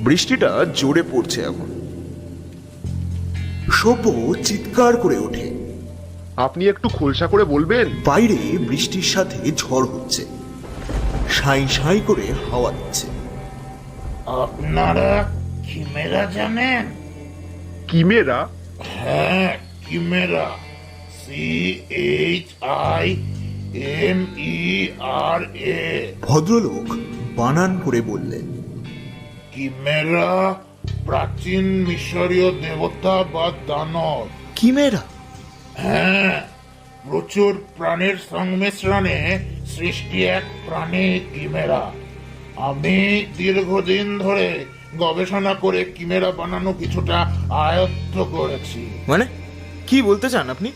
বৃষ্টিটা জোরে পড়ছে এখন। সভ্য চিৎকার করে ওঠে। আপনি একটু খোলসা করে বলবেন? বাইরে বৃষ্টির সাথে ঝড় হচ্ছে, সাই সাই করে হাওয়া দিচ্ছে। আপনারা কিমেরা জানেন? কিমেরা? হ্যাঁ, কিমেরা। CHIMERA। MERA। ভদ্রলোক বানান করে বললেন। কিমেরা প্রাচীন মিশরীয় দেবতা বা দানব। কিমেরা? হ্যাঁ, প্রচুর প্রাণীর সংমিশ্রণে সৃষ্টি এক প্রাণী কিমেরা। আমি দীর্ঘদিন ধরে গবেষণা করে কিমেরা বানানো কিছুটা আয়ত্ত করেছি। মানে কি বলতে চান আপনি?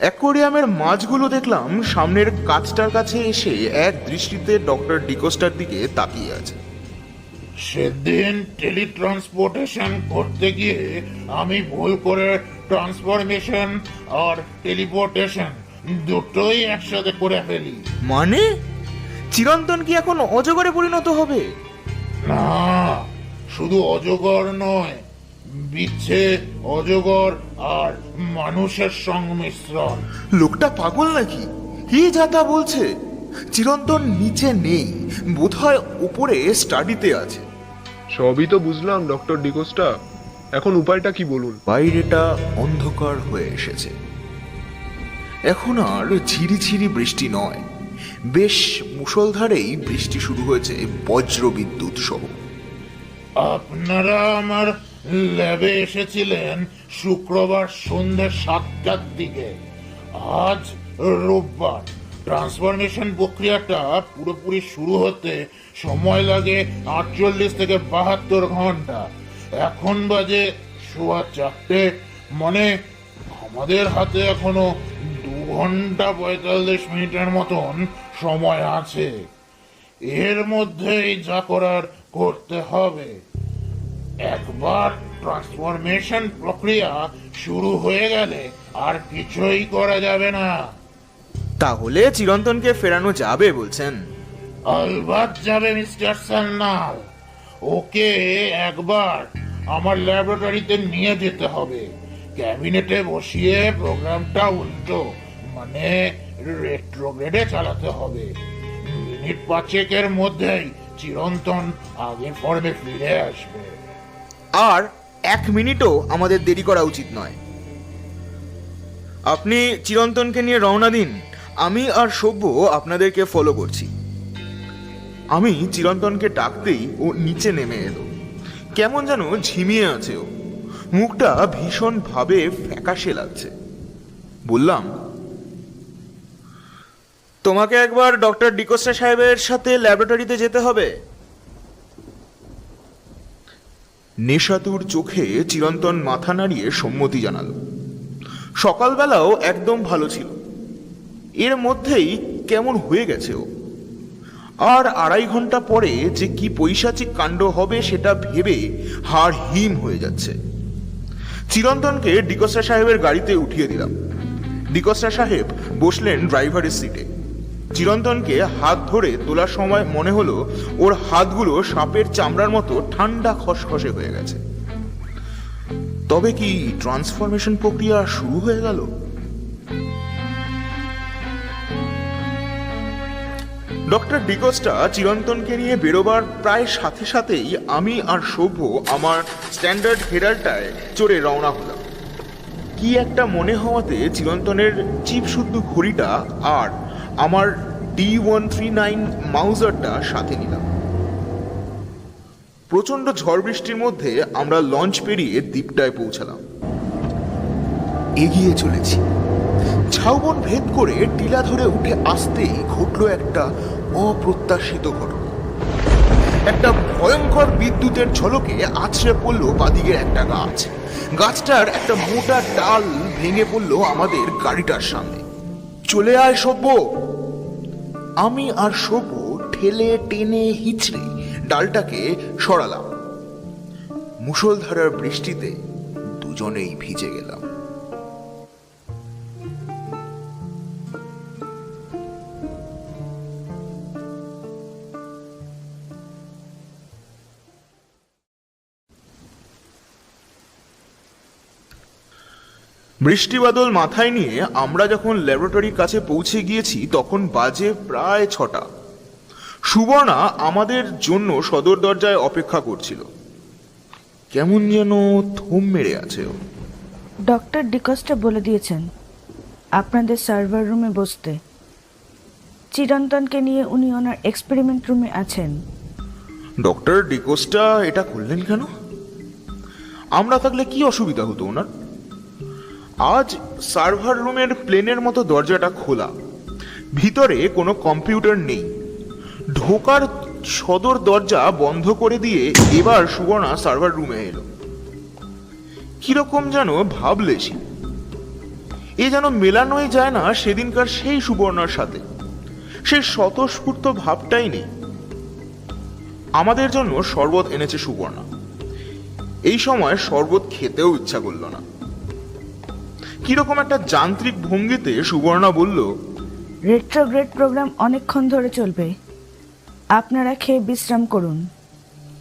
অ্যাকোয়ারিয়ামের মাছগুলো দেখলাম সামনের কাঁচটার কাছে এসে এক দৃষ্টিতে ডক্টর ডিকোস্টার দিকে তাকিয়ে আছে। সেদিন টেলিট্রান্সপোর্টেশন করতে গিয়ে আমি ভুল করে ট্রান্সফরমেশন আর টেলিপোর্টেশন দুটোই একসাথে করে ফেলি। মানে চিরন্তন কি এখন অজগরে পরিণত হবে? না, শুধু অজগর নয়, বিচ্ছে অজগর আর মানুষের সংমিশ্রণ। লোকটা পাগল নাকি? কি যাতা বলছে? চিরন্তন নিচে নেই, বোধহয় উপরে স্টাডিতে আছে। সবই তো বুঝলাম ডক্টর ডিকোস্টা, এখন উপায়টা কি বলুন? বাইরেটা অন্ধকার হয়ে এসেছে। এখন আর ঝিরিঝিরি বৃষ্টি নয়, বেশ মুষলধারেই বৃষ্টি শুরু হয়েছে, বজ্র বিদ্যুৎ সহ। আপনারা আমার ল্যাবে এসেছিলেন শুক্রবার সন্ধ্যে 7টার দিকে। আজ রোববার। ট্রান্সফরমেশন প্রক্রিয়াটা পুরোপুরি শুরু হতে সময় লাগে 48 থেকে 72 ঘন্টা। এখন বাজে 4:15, মানে আমাদের হাতে এখনো 2 ঘন্টা 45 মিনিটের মতন সময় আছে। এর মধ্যেই যা করার করতে হবে। একবার ট্রান্সফরমেশন প্রক্রিয়া শুরু হয়ে গেলে আর কিছুই করা যাবে না। তাহলে চিরন্তনকে ফেরানো যাবে বলছেন? আলবাত যাবে মিস্টার সান্যাল। ওকে একবার আমার ল্যাবরেটরিতে নিয়ে যেতে হবে। ক্যাবিনেটে বসিয়ে প্রোগ্রামটা উল্টো, মানে রেট্রোগ্রেডে চালাতে হবে। মিনিট 5-এর মধ্যেই চিরন্তন আগের ফর্মে ফিরে আসবে। আর 1 মিনিটও আমাদের দেরি করা উচিত নয়। আপনি চিরন্তনকে নিয়ে রওনা দিন, আমি আর সভ্য আপনাদেরকে ফলো করছি। আমি চিরন্তনকে ডাকতেই ও নিচে নেমে এলো। কেমন যেন ঝিমিয়ে আছে ও, মুখটা ভীষণ ভাবে ফ্যাকাশে লাগছে। বললাম, তোমাকে একবার ডক্টর ডিকোস্টা সাহেবের সাথে ল্যাবরেটরিতে যেতে হবে। নেশাতুর চোখে চিরন্তন মাথা নাড়িয়ে সম্মতি জানালো। সকালবেলাও একদম ভালো ছিল, এর মধ্যেই কেমন হয়ে গেছে ও। আর 2.5 ঘন্টা পরে যে কি পৈশাচিক কাণ্ড হবে সেটা ভেবে হাড় হিম হয়ে যাচ্ছে। চিরন্তনকে ডিকোস্টা সাহেবের গাড়িতে উঠিয়ে দিলাম। ডিকোস্টা সাহেব বসলেন ড্রাইভারের সিটে। চিরন্তনকে হাত ধরে তোলার সময় মনে হলো ওর হাতগুলো সাপের চামড়ার মতো ঠান্ডা খসখসে হয়ে গেছে। তবে কি ট্রান্সফরমেশন প্রক্রিয়া শুরু হয়ে গেল? ডক্টর ডিকোস্টা চিরন্তনকে নিয়ে বেরোবার প্রায় সাথে সাথেই আমি আর সভ্য আমার স্ট্যান্ডার্ড হেরাল্টায় চড়ে রওনা হলাম। কি একটা মনে হওয়াতে চিরন্তনের চিপ শুদ্ধ ঘড়িটা আর আমার D139 মাউজারটা সাথে নিলাম। প্রচন্ড ঝড় বৃষ্টির মধ্যে আমরা লঞ্চ পেরিয়ে দ্বীপটায় পৌঁছালাম। এগিয়ে চলেছি। ঝাউবন ভেদ করে টিলা ধরে উঠে আসতেই ঘটলো একটা অপ্রত্যাশিত ঘটনা। একটা ভয়ঙ্কর বিদ্যুতের ঝলকে আছড়ে পড়লো বাদিকের একটা গাছ। গাছটার একটা মোটা ডাল ভেঙে পড়লো আমাদের গাড়িটার সামনে। চলে আয় সভ্য! আমি আর সভ্য ঠেলে টেনে হিচড়ে ডালটাকে সরালাম। মুষলধারার বৃষ্টিতে দুজনেই ভিজে গেলাম। বৃষ্টি বাদল মাথায় নিয়ে আমরা যখন ল্যাবরেটরির কাছে পৌঁছে গিয়েছি তখন বাজে প্রায় 6টা। সুবর্ণা আমাদের জন্য সদর দরজায় অপেক্ষা করছিল। কেমন যেন থম মেরে আছে ও। ডক্টর ডিকোস্টা বলে দিয়েছেন আপনাদের সার্ভার রুমে বসতে। চিরন্তনকে নিয়ে উনি ওনার এক্সপেরিমেন্ট রুমে আছেন। ডক্টর ডিকোস্টা এটা করলেন কেন? আমরা থাকলে কি অসুবিধা হতো ওনার? আজ সার্ভার রুমের প্লেনের মতো দরজাটা খোলা, ভিতরে কোনো কম্পিউটার নেই, ঢোকার সদর দরজা বন্ধ করে দিয়ে এবার সুবর্ণা সার্ভার রুমে এলো। কিরকম যেন ভাবলেছি, এ যেন মেলানোই যায় না সেদিনকার সেই সুবর্ণার সাথে। সেই স্বতঃস্ফূর্ত ভাবটাই নেই। আমাদের জন্য শরবত এনেছে সুবর্ণা। এই সময় শরবত খেতেও ইচ্ছা করলো না। কিরকম একটা যান্ত্রিক ভঙ্গিতে সুবর্ণা বলল, রেট্রোগ্রেড প্রোগ্রাম অনেকক্ষণ ধরে চলবে, আপনারা খেয়ে বিশ্রাম করুন।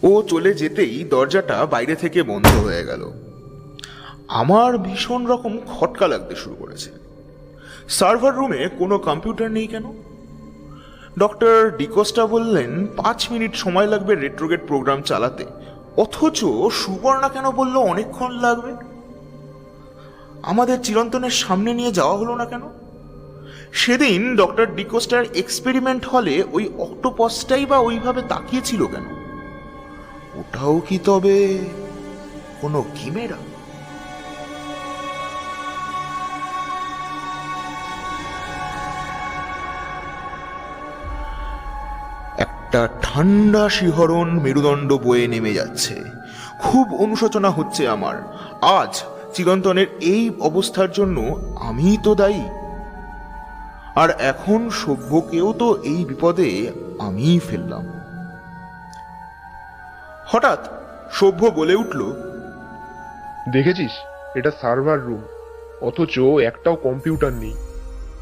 ও চলে যেতেই দরজাটা বাইরে থেকে বন্ধ হয়ে গেল। আমার ভীষণ রকম খটকা লাগতে শুরু করেছে। সার্ভার রুমে কোনো কম্পিউটার নেই কেন? ডক্টর ডিকোস্টা বললেন 5 মিনিট সময় লাগবে রেট্রোগ্রেড প্রোগ্রাম চালাতে, অথচ সুবর্ণা কেন বলল অনেকক্ষণ লাগবে? আমাদের চিরন্তনের সামনে নিয়ে যাওয়া হলো না কেন? সেদিন ডক্টর ডিকোস্টার এক্সপেরিমেন্ট হলে ওই অক্টোপাসটাই বা ওইভাবে তাকিয়েছিল কেন? ওটাও কি তবে কোনো কিমেরা? একটা ঠান্ডা শিহরণ মেরুদণ্ড বয়ে নেমে যাচ্ছে। খুব অনুশোচনা হচ্ছে আমার। আজ চিরন্তনের এই অবস্থার জন্য আমিই তো দায়ী। আর এখন সভ্যকেও তো এই বিপদে আমিই ফেললাম। হঠাৎ সভ্য বলে উঠল, দেখেছিস, এটা সার্ভার রুম, অথচ একটাও কম্পিউটার নেই।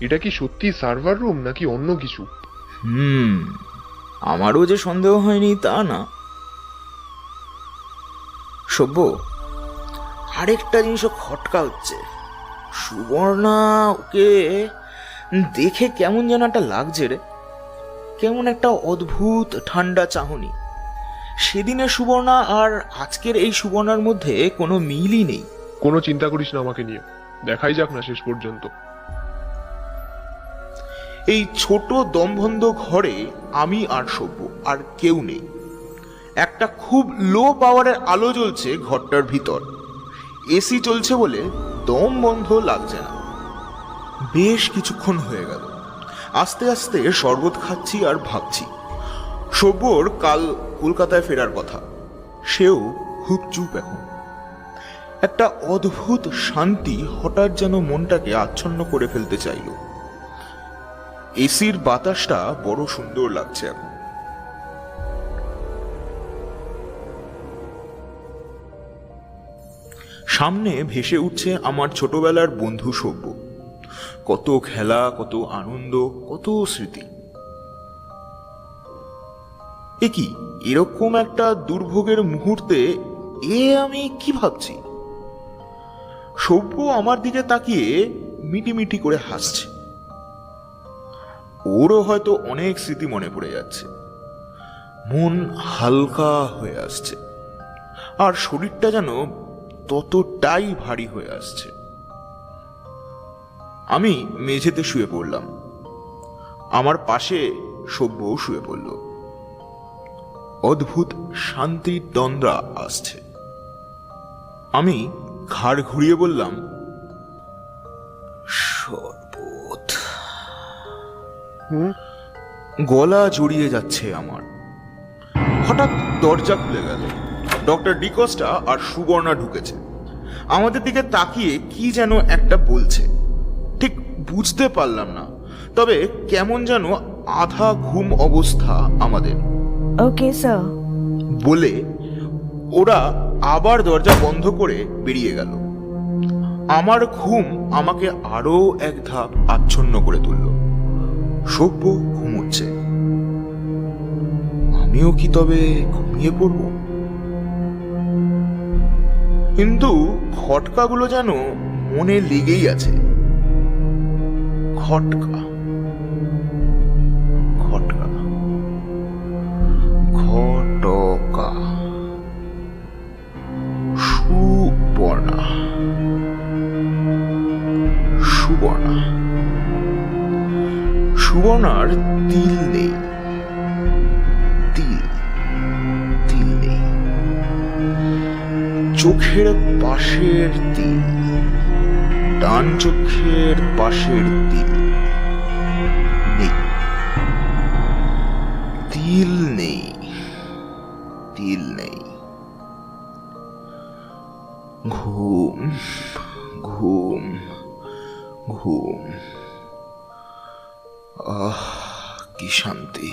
এটা কি সত্যি সার্ভার রুম নাকি অন্য কিছু? আমারও যে সন্দেহ হয়নি তা না। সভ্য, আরেকটা জিনিসও খটকা হচ্ছে। সুবর্ণা ওকে দেখে কেমন যেন একটা লাগছে রে, কেমন একটা অদ্ভুত ঠান্ডা চাহনি। সেদিনের সুবর্ণা আর আজকের এই সুবর্ণার মধ্যে কোনো মিলই নেই। কোনো চিন্তা করিস না আমাকে নিয়ে, দেখাই যাক না শেষ পর্যন্ত। এই ছোট দমবন্ধ ঘরে আমি আর সভ্য, আর কেউ নেই। একটা খুব লো পাওয়ারের আলো জ্বলছে ঘরটার ভিতর। এসি চলছে বলে দম বন্ধ লাগছে না। বেশ কিছুক্ষণ হয়ে গেল। আস্তে আস্তে শরবত খাচ্ছি আর ভাবছি। সভ্যর কাল কলকাতায় ফেরার কথা, সেও খুব চুপ এখন। একটা অদ্ভুত শান্তি হঠাৎ যেন মনটাকে আচ্ছন্ন করে ফেলতে চাইল। এসির বাতাসটা বড় সুন্দর লাগছে এখন। সামনে ভেসে উঠছে আমার ছোটবেলার বন্ধু সভ্য। কত খেলা, কত আনন্দ, কত স্মৃতি। এ কি এরকম একটা দুর্ভোগের মুহূর্তে আমি কি ভাবছি? সভ্য আমার দিকে তাকিয়ে মিটিমিটি করে হাসছে। ওরও হয়তো অনেক স্মৃতি মনে পড়ে যাচ্ছে। মন হালকা হয়ে আসছে, আর শরীরটা যেন ততটাই ভারী হয়ে আসছে। আমি মেঝেতে শুয়ে পড়লাম। আমার পাশে সভ্য শুয়ে পড়ল। অদ্ভুত শান্তির তন্দ্রা আসছে। আমি ঘাড় ঘুরিয়ে বললাম, শরবত। গলা জড়িয়ে যাচ্ছে আমার। হঠাৎ দরজা খুলে গেল। ডক্টর ডিকোস্টা আর সুবর্ণা ঢুকেছে। আমাদের দিকে তাকিয়ে কি যেন একটা বলছে, ঠিক বুঝতে পারলাম না। তবে কেমন যেন আধা ঘুম অবস্থা আমাদের। ওকে স্যার বলে ওরা আবার দরজা বন্ধ করে বেরিয়ে গেল। আমার ঘুম আমাকে আরো এক ধাপ আচ্ছন্ন করে তুলল। সভ্য ঘুমোচ্ছে, আমিও কি তবে ঘুমিয়ে পড়ব? কিন্তু খটকাগুলো যেন মনে লেগেই আছে। খটকা, খটকা, খটকা। সুবর্ণা, সুবর্ণা। চোখের পাশের তিল, ডান চোখের পাশের তিল নেই, তিল নেই, তিল নেই। ঘুম ঘুম ঘুম, আহ কি শান্তি।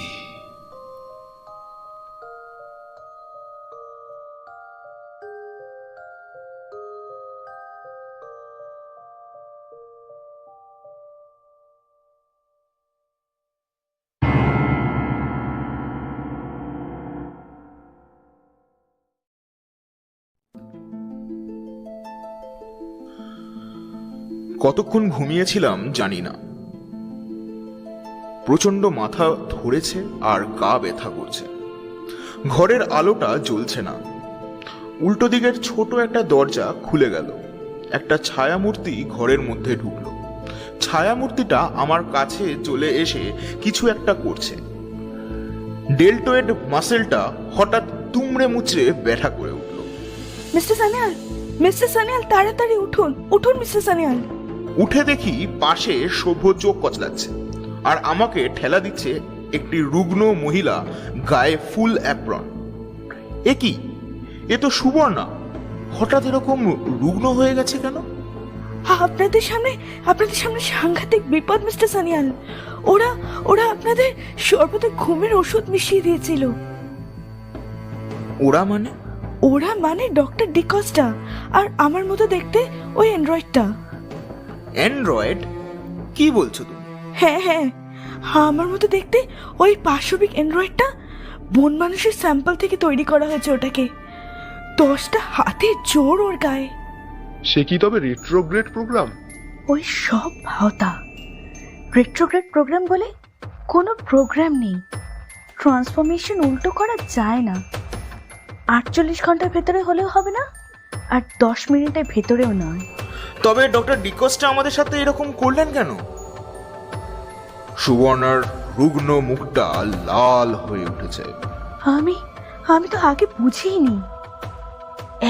কতক্ষণ ঘুমিয়েছিলাম জানি না। প্রচন্ড মাথা ধরেছে আর গা ব্যথা করছে। ঘরের আলোটা জ্বলছে না। উল্টো দিকের ছোট একটা দরজা খুলে গেল। একটা ছায়ামূর্তি ঘরের মধ্যে ঢুকলো। ছায়ামূর্তিটা আমার কাছে চলে এসে কিছু একটা করছে। ডেল্টয়েড মাসেলটা হঠাৎ তুমড়ে মুচড়ে ব্যথা করে উঠল। মিস্টার সানিয়াল, তাড়াতাড়ি উঠুন, উঠুন মিস্টার সানিয়াল। উঠে দেখি পাশে সভ্য চোখ কচলাচ্ছে আর আমাকে ঠেলা দিচ্ছে একটি রুগ্ন মহিলা, গায়ে ফুল অ্যাপ্রন। এ কি, এ তো সুবর্ণা। হঠাৎ এরকম রুগ্ন হয়ে গেছে কেন? আপনাদের সামনে সাংঘাতিক বিপদ মিস্টার সানিয়াল। ওরা আপনাদের সর্বদা ঘুমের ওষুধ মিশিয়ে দিয়েছিল। ওরা মানে ডক্টর ডিকস্টা আর আমার মতো দেখতে ওই অ্যান্ড্রয়েডটা। অ্যান্ড্রয়েড? কি বলছো তুমি? হ্যাঁ, আমার মতো দেখতে ওই পাশবিক অ্যান্ড্রয়েডটা বন মানুষের স্যাম্পল থেকে তৈরি করা হয়েছে। ওটাকে 10টা হাতে জোর ওর গায়ে। সে কি তবে রেট্রোগ্রেড প্রোগ্রাম? ওই সব ভাওতা। রেট্রোগ্রেড প্রোগ্রাম বলে কোনো প্রোগ্রাম নেই। ট্রান্সফরমেশন উল্টো করা যায় না। 48 ঘন্টার ভেতরে হলেও হবে না, আর 10 মিনিটের ভেতরেও নয়। তবে ডক্টর ডিকস্টা আমাদের সাথে এরকম করলেন কেন? সুবর্ণার রুগ্ন মুখটা লাল হয়ে উঠেছে। আমি তো আগে বুঝিনি,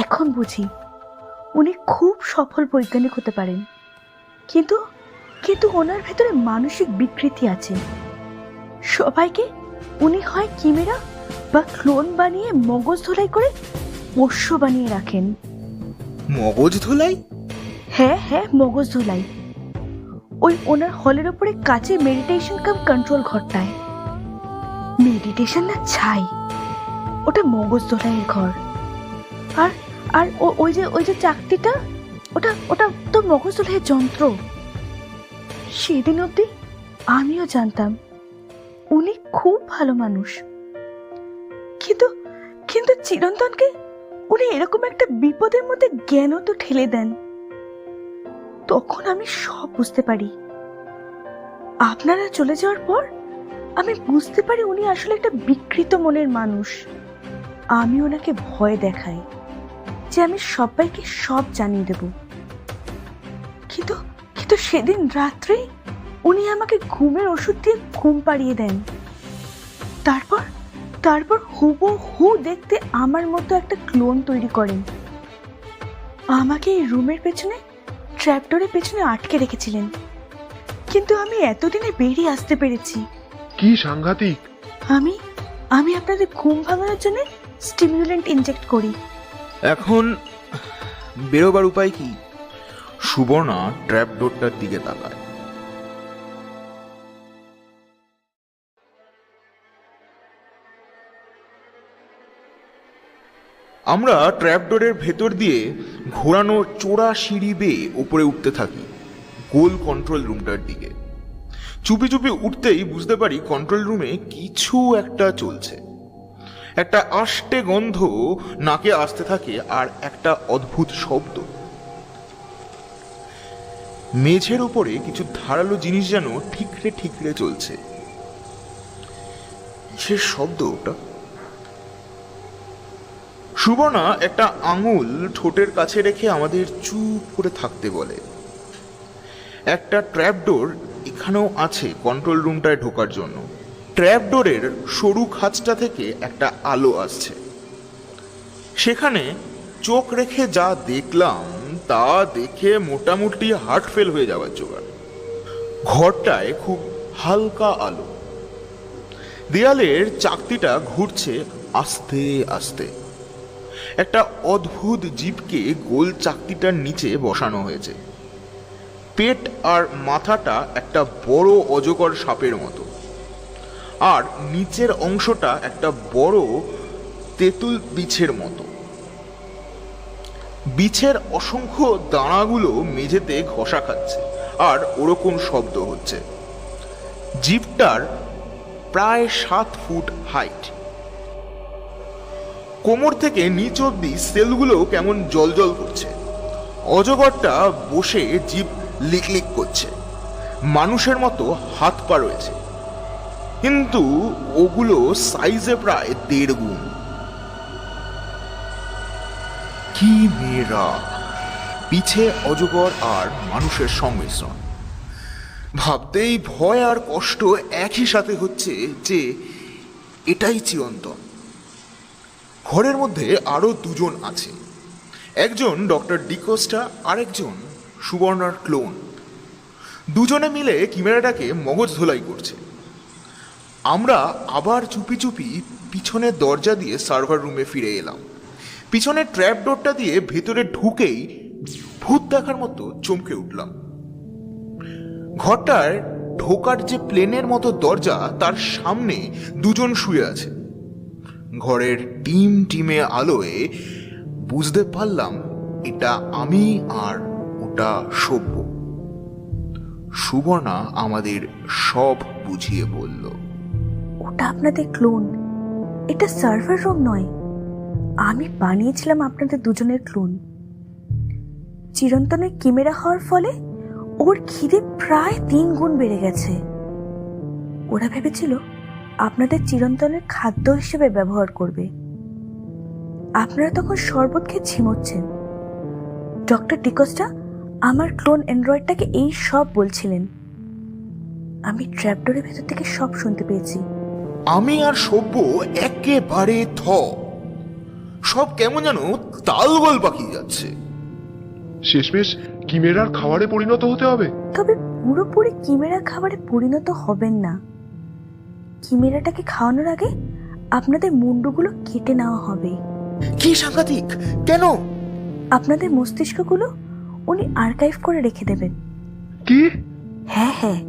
এখন বুঝি। উনি খুব সফল বৈজ্ঞানিক হতে পারেন, কিন্তু ওনার ভেতরে মানসিক বিকৃতি আছে। সবাইকে উনি হয় কিমেরা বা ক্লোন বানিয়ে মগজ ধোলাই করে পোষ্য বানিয়ে রাখেন। মগজ ধোলাই? হ্যাঁ, মগজ ধোলাই। ওই ওনার হলের উপরে কাছে মেডিটেশন কাম কন্ট্রোল ঘরটায়। মেডিটেশন না ছাই, ওটা মগজ ধোলাইয়ের ঘর। আর ওই যে চাকতিটা, ওটা তো মগজ ধোলাইয়ের যন্ত্র। সেদিন অবধি আমিও জানতাম উনি খুব ভালো মানুষ, কিন্তু চিরন্তনকে উনি এরকম একটা বিপদের মধ্যে জ্ঞানও তো ঠেলে দেন। তখন আমি সব বুঝতে পারি। আপনারা চলে যাওয়ার পর আমি বুঝতে পারি উনি আসলে একটা বিকৃত মনের মানুষ। আমি ওনাকে ভয় দেখাই যে আমি সবাইকে সব জানিয়ে দেব। কিন্তু সেদিন রাত্রে উনি আমাকে ঘুমের ওষুধ দিয়ে ঘুম পাড়িয়ে দেন। তারপর হুবহু দেখতে আমার মতো একটা ক্লোন তৈরি করেন। আমাকে এই রুমের পেছনে ট্র্যাপডোরের পেছনে আটকে রেখেছিলেন, কিন্তু আমি এতদিনে বেরিয়ে আসতে পেরেছি। কি সাংঘাতিক! আমি আপনাদের ঘুম ভাঙানোর জন্য স্টিমুলেন্ট ইনজেক্ট করি। এখন বেরোবার উপায় কি? সুবর্ণা ট্র্যাপডোরটার দিকে তাকায়। আমরা ট্র্যাপডোরের ভেতর দিয়ে ঘোরানো চোরা সিঁড়ি বেয়ে উপরে উঠতে থাকি গোল কন্ট্রোল রুমটার দিকে। চুপি চুপি উঠতেই বুঝতে পারি কন্ট্রোল রুমে কিছু একটা চলছে। একটা আষ্টে গন্ধ নাকে আসতে থাকে আর একটা অদ্ভুত শব্দ। মেঝের উপরে কিছু ধারালো জিনিস যেন ঠিকরে ঠিকরে চলছে। কিসের শব্দ ওটা? সুবর্ণা একটা আঙুল ঠোঁটের কাছে রেখে আমাদের চুপ করে থাকতে বলে। একটা ট্র্যাপডোর এখানেও আছে কন্ট্রোল রুমটায় ঢোকার জন্য। ট্র্যাপডোরের সরু খাঁজটা থেকে একটা আলো আসছে। সেখানে চোখ রেখে যা দেখলাম তা দেখে মোটামুটি হার্ট ফেল হয়ে যাওয়ার জোগাড়। ঘরটায় খুব হালকা আলো, দেয়ালের চাকতিটা ঘুরছে আস্তে আস্তে। একটা অদ্ভুত জীবকে গোল চাকতিটার নিচে বসানো হয়েছে। পেট আর মাথাটা একটা বড় অজগর সাপের মতো, আর নিচের অংশটা একটা বড় তেঁতুল বিছের মতো। বিছের অসংখ্য দানাগুলো মেঝেতে ঘষা খাচ্ছে আর ওরকম শব্দ হচ্ছে। জীবটার প্রায় 7 ফুট হাইট। কোমর থেকে নিচ অব্দি সেলগুলো কেমন জলজল করছে। অজগরটা বসে জিভ লিকলিক করছে। মানুষের মতো হাত পা রয়েছে, কিন্তু ওগুলো সাইজে প্রায় 1.5 গুণ। কি মেয়েরা! পিছে অজগর আর মানুষের সংমিশ্রণ। ভাবতেই ভয় আর কষ্ট একই সাথে হচ্ছে যে এটাই চিরন্তন। ঘরের মধ্যে আরো 2 জন আছে, একজন ডক্টর ডিকোস্টা আর একজন সুবর্ণার ক্লোন। দুজনে মিলে ক্যামেরাটাকে মগজ ধোলাই করছে। আমরা আবার চুপি চুপি পিছনের দরজা দিয়ে সার্ভার রুমে ফিরে এলাম। পিছনের ট্র্যাপ ডোরটা দিয়ে ভেতরে ঢুকেই ভূত দেখার মতো চমকে উঠলাম। ঘরটার ঢোকার যে প্লেনের মতো দরজা, তার সামনে 2 জন শুয়ে আছে। ঘরের টিমে আলোয় বুঝতে পারলাম এটা আমি আর ওটা সভ্য। সুবর্ণা আমাদের সব বুঝিয়ে বলল। ওটা আপনাদের ক্লোন, এটা সার্ভার রুম নয়। আমি বানিয়েছিলাম আপনাদের দুজনের ক্লোন। চিরন্তনের ক্যামেরা হওয়ার ফলে ওর খিদে প্রায় 3 গুণ বেড়ে গেছে। ওরা ভেবেছিল আপনাদের চিরন্তনের খাদ্য হিসেবে ব্যবহার করবে। আপনারা তখন শরবত খেয়ে ঝিমোচ্ছেন। ডক্টর ডিকোস্টা আমার ক্লোন অ্যান্ড্রয়েডটাকে এই সব বলছিলেন। আমি ট্র্যাপডোরের ভেতর থেকে সব শুনতে পেয়েছি। আমি আর সভ্য একেবারে সব কেমন যেন তালগোল পাকিয়ে যাচ্ছে। শেষমেশ কিমেরার খাবারে পরিণত হতে হবে। তবে পুরোপুরি কিমেরা খাবারে পরিণত হবেন না। কিমেরাটাকে খাওয়ানোর আগে আপনাদের মুন্ডুগুলো কেটে নেওয়া হবে। কি সাংঘাতিক! কেন? আপনাদের মস্তিষ্কগুলো উনি আর্কাইভ করে রেখে দেবেন। কি? হ্যাঁ,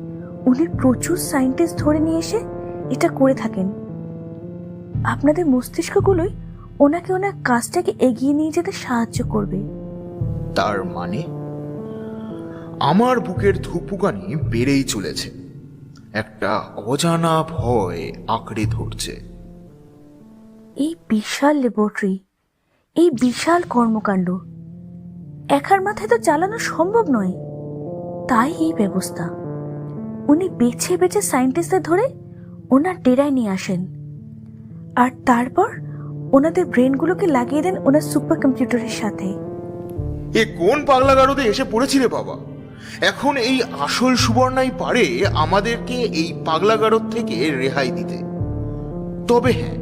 উনি প্রচুর সায়েন্টিস্ট ধরে নিয়ে এসে এটা করে থাকেন। আপনাদের মস্তিষ্কগুলোই ওনাকে ওনার কাজটাকে এগিয়ে নিয়ে যেতে সাহায্য করবে। তার মানে আমার বুকের ধুকপুকানি বেড়েই চলেছে। একটা অজানা ভয় আঁকড়ে ধরছে। এই বিশাল ল্যাবরেটরি, এই বিশাল কর্মকাণ্ড একার মাথায় তো চালানো সম্ভব নয়। তাই এই ব্যবস্থা। উনি বেছে বেছে সায়েন্টিস্টদের ধরে ওনার ডেরায় নিয়ে আসেন, আর তারপর ওনাদের ব্রেনগুলোকে লাগিয়ে দেন ওনার সুপার কম্পিউটারের সাথে। এ কোন পাগলা গারদে এসে পড়েছি রে বাবা! এখন এই আসল সুবর্ণাই পারে আমাদেরকে এই পাগলা গারদ থেকে রেহাই দিতে। তবে হ্যাঁ,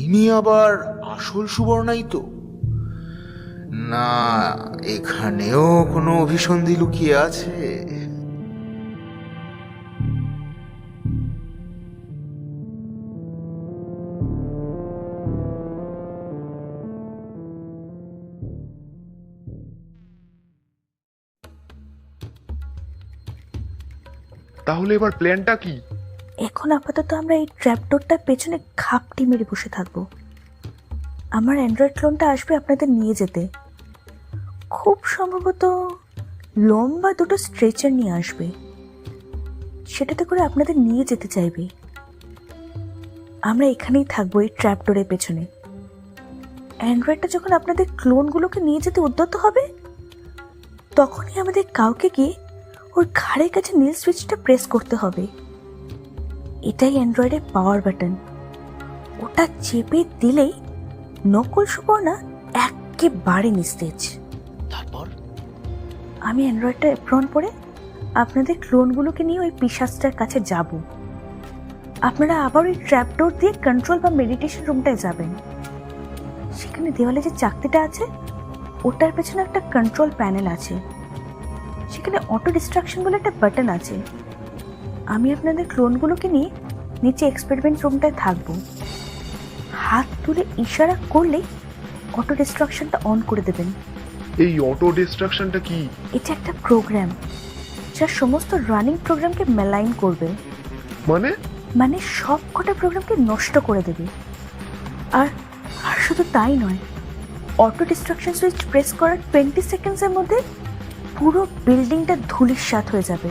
ইনি আবার আসল সুবর্ণাই তো না? এখানেও কোনো অভিসন্ধি লুকিয়ে আছে। তাহলে এবার প্ল্যানটা কি? এখন আপাতত আমরা এই ট্র্যাপডোরটার পেছনে ঘাপটি মেরে বসে থাকবো। আমার অ্যান্ড্রয়েড ক্লোনটা আসবে আপনাদের নিয়ে যেতে। খুব সম্ভবত লম্বা 2টো স্ট্রেচার নিয়ে আসবে, সেটাতে করে আপনাদের নিয়ে যেতে চাইবে। আমরা এখানেই থাকবো এই ট্র্যাপডোরের পেছনে। অ্যান্ড্রয়েডটা যখন আপনাদের ক্লোনগুলোকে নিয়ে যেতে উদ্যত হবে, তখনই আমাদের কাউকে গিয়ে ওর ঘাড়ের কাছে নীল সুইচটা প্রেস করতে হবে। এটাই অ্যান্ড্রয়েডের পাওয়ার বাটন। ওটা চেপে দিলেই নকল সুবর্ণা একেবারে নিস্তেজ। তারপর আমি অ্যান্ড্রয়েডটা এপ্রন পরে আপনাদের ক্লোনগুলোকে নিয়ে ওই পিশাচটার কাছে যাব। আপনারা আবার ওই ট্র্যাপডোর দিয়ে কন্ট্রোল বা মেডিটেশন রুমটায় যাবেন। সেখানে দেওয়ালে যে চাকতিটা আছে ওটার পেছনে একটা কন্ট্রোল প্যানেল আছে, সেখানে অটো ডিস্ট্রাকশন বলে একটা বাটন আছে। আমি আপনাদের ক্লোনগুলোকে নিয়ে নিচে এক্সপেরিমেন্ট রুমটায় থাকবো। হাত তুলে ইশারা করলেই অটো ডিস্ট্রাকশনটা অন করে দেবেন। এই অটো ডিস্ট্রাকশনটা কি? এটা একটা প্রোগ্রাম যা সমস্ত রানিং প্রোগ্রামকে মেলাইন করবে, মানে সব কটা প্রোগ্রামকে নষ্ট করে দেবে। আর আর শুধু তাই নয়, অটো ডিস্ট্রাকশন সুইচ প্রেস করার 20 সেকেন্ডসের মধ্যে পুরো বিল্ডিংটা ধূলিসাৎ হয়ে যাবে।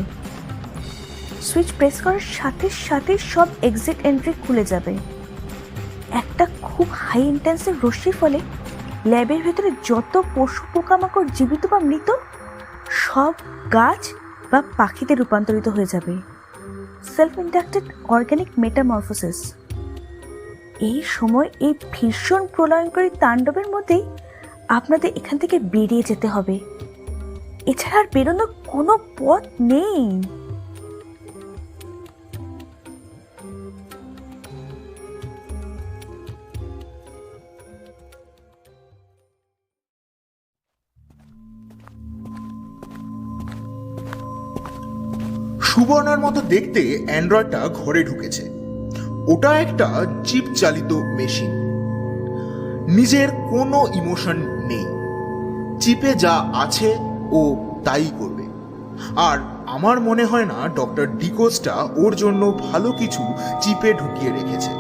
সুইচ প্রেস করার সাথে সাথে সব এক্সিট এন্ট্রি খুলে যাবে। একটা খুব হাই ইন্টেন্সিভ রশ্মির ফলে ল্যাবের ভেতরে যত পশু পোকামাকড় জীবিত বা মৃত সব গাছ বা পাখিতে রূপান্তরিত হয়ে যাবে। Self inducted organic metamorphosis. এই সময় এই ভীষণ প্রলয়ঙ্করী তাণ্ডবের মধ্যেই আপনাদের এখান থেকে বেরিয়ে যেতে হবে, এছাড়া আর বেরোনোর কোনো পথ নেই। সুবর্ণার মতো দেখতে অ্যান্ড্রয়েডটা ঘরে ঢুকেছে। ওটা একটা চিপ চালিত মেশিন, নিজের কোনো ইমোশন নেই। চিপে যা আছে ও তাই করবে। আর আমার মনে হয় না ডক্টর ডিকোসটা ওর জন্য ভালো কিছু চিপে ঢুকিয়ে রেখেছে।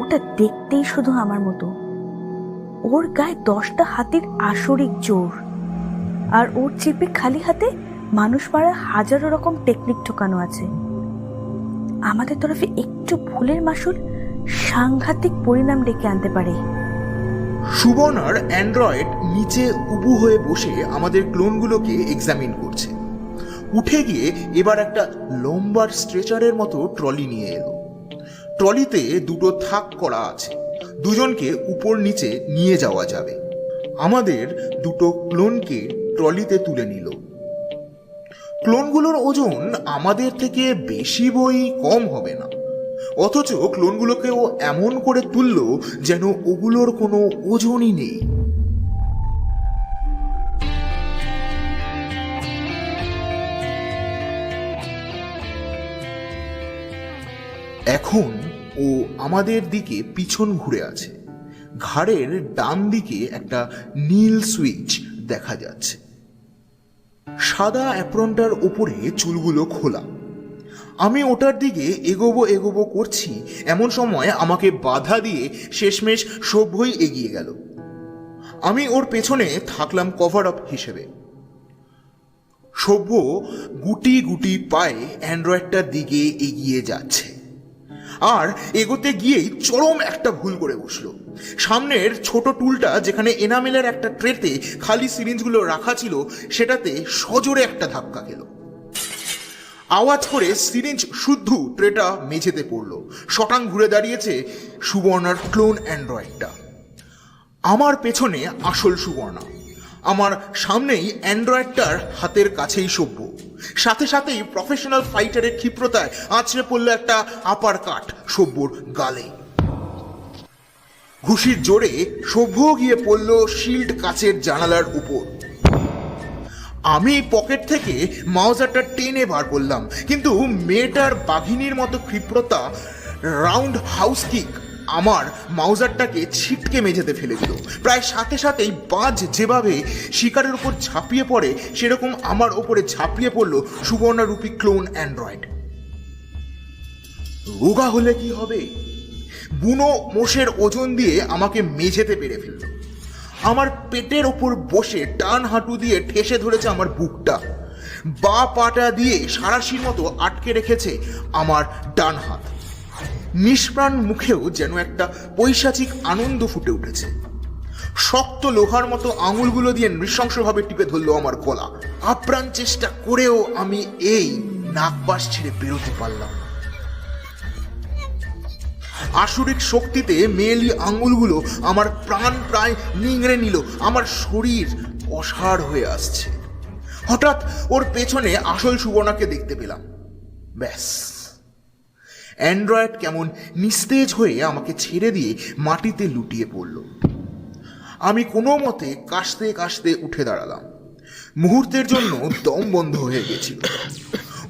ওটা দেখতেই শুধু আমার মতো। ওর গায়ে 10টা হাতির আসরিক জোর, আর ওর চিপে খালি হাতে মানুষ মারার হাজারো রকম টেকনিক ঢোকানো আছে। আমাদের তরফে একটু ভুলের মাসুল সাংঘাতিক পরিণাম ডেকে আনতে পারে। সুবর্ণার অ্যান্ড্রয়েড নিচে উবু হয়ে বসে আমাদের ক্লোনগুলোকে এক্সামিন করছে। উঠে গিয়ে এবার একটা লম্বার স্ট্রেচারের মতো ট্রলি নিয়ে এলো। ট্রলিতে দুটো থাক করা আছে, দুজনকে উপর নিচে নিয়ে যাওয়া যাবে। আমাদের দুটো ক্লোনকে ট্রলিতে তুলে নিল। ক্লোনগুলোর ওজন আমাদের থেকে বেশি বই কম হবে না, অথচ ক্লোনগুলোকেও এমন করে তুলল যেন ওগুলোর কোনো ওজনই নেই। এখন ও আমাদের দিকে পিছন ঘুরে আছে। ঘাড়ের ডান দিকে একটা নীল সুইচ দেখা যাচ্ছে। সাদা অ্যাপ্রনটার উপরে চুলগুলো খোলা। আমি ওটার দিকে এগোবো করছি, এমন সময় আমাকে বাধা দিয়ে শেষমেশ সভ্যই এগিয়ে গেল। আমি ওর পেছনে থাকলাম কভার আপ হিসেবে। সভ্য গুটি গুটি পায়ে অ্যান্ড্রয়েডটার দিকে এগিয়ে যাচ্ছে, আর এগোতে গিয়েই চরম একটা ভুল করে বসলো। সামনের ছোট টুলটা যেখানে এনামেলের একটা ট্রেতে খালি সিরিঞ্জগুলো রাখা ছিল, সেটাতে সজোরে একটা ধাক্কা খেল। আওয়াজ করে সিরিঞ্জ শুদ্ধ ট্রেটা মেঝেতে পড়লো। শটাং ঘুরে দাঁড়িয়েছে সুবর্ণার ক্লোন অ্যান্ড্রয়েডটা। আমার পেছনে আসল সুবর্ণা, আমার সামনেই অ্যান্ড্রয়েডটার হাতের কাছেই সভ্য। সাথে সাথেই প্রফেশনাল ফাইটারের ক্ষিপ্রতায় আছড়ে পড়লো একটা আপার কাট সভ্যর গালে। ঘুষির জোরে সভ্য গিয়ে পড়ল শিল্ড কাচের জানালার উপর। আমি পকেট থেকে মাউজারটা টেনে বার করলাম, কিন্তু মেয়েটার বাঘিনীর মতো ক্ষিপ্রতা রাউন্ড হাউস কিক আমার মাউজারটাকে ছিটকে মেঝেতে ফেলে দিল। প্রায় সাথে সাথেই বাজ যেভাবে শিকারের উপর ঝাঁপিয়ে পড়ে, সেরকম আমার ওপরে ঝাঁপিয়ে পড়ল সুবর্ণারূপী ক্লোন অ্যান্ড্রয়েড। রোগা হলে কি হবে? বুনো মোষের ওজন দিয়ে আমাকে মেঝেতে পেরে ফেলল। আমার পেটের ওপর বসে টান হাঁটু দিয়ে ঠেসে ধরেছে আমার বুকটা। বা পাটা দিয়ে সারাশির মতো আটকে রেখেছে আমার ডান হাত। নিষ্প্রাণ মুখেও যেন একটা পৈশাচিক আনন্দ ফুটে উঠেছে। শক্ত লোহার মতো আঙুলগুলো দিয়ে নৃশংসভাবে টিপে ধরলো আমার গলা। আপ্রাণ চেষ্টা করেও আমি এই নাকবাস ছেড়ে বেরোতে পারলাম না। আসুরিক শক্তিতে মেয়েলি আঙুলগুলো আমার প্রাণ প্রায় নিংড়ে নিল। আমার শরীর অসাড় হয়ে আসছে। হঠাৎ ওর পেছনে আসল সুবর্ণাকে দেখতে পেলাম। ব্যাস, অ্যান্ড্রয়েড কেমন নিস্তেজ হয়ে আমাকে ছেড়ে দিয়ে মাটিতে লুটিয়ে পড়ল। আমি কোনো মতে কাশতে কাশতে উঠে দাঁড়ালাম। মুহূর্তের জন্য দম বন্ধ হয়ে গেছিল।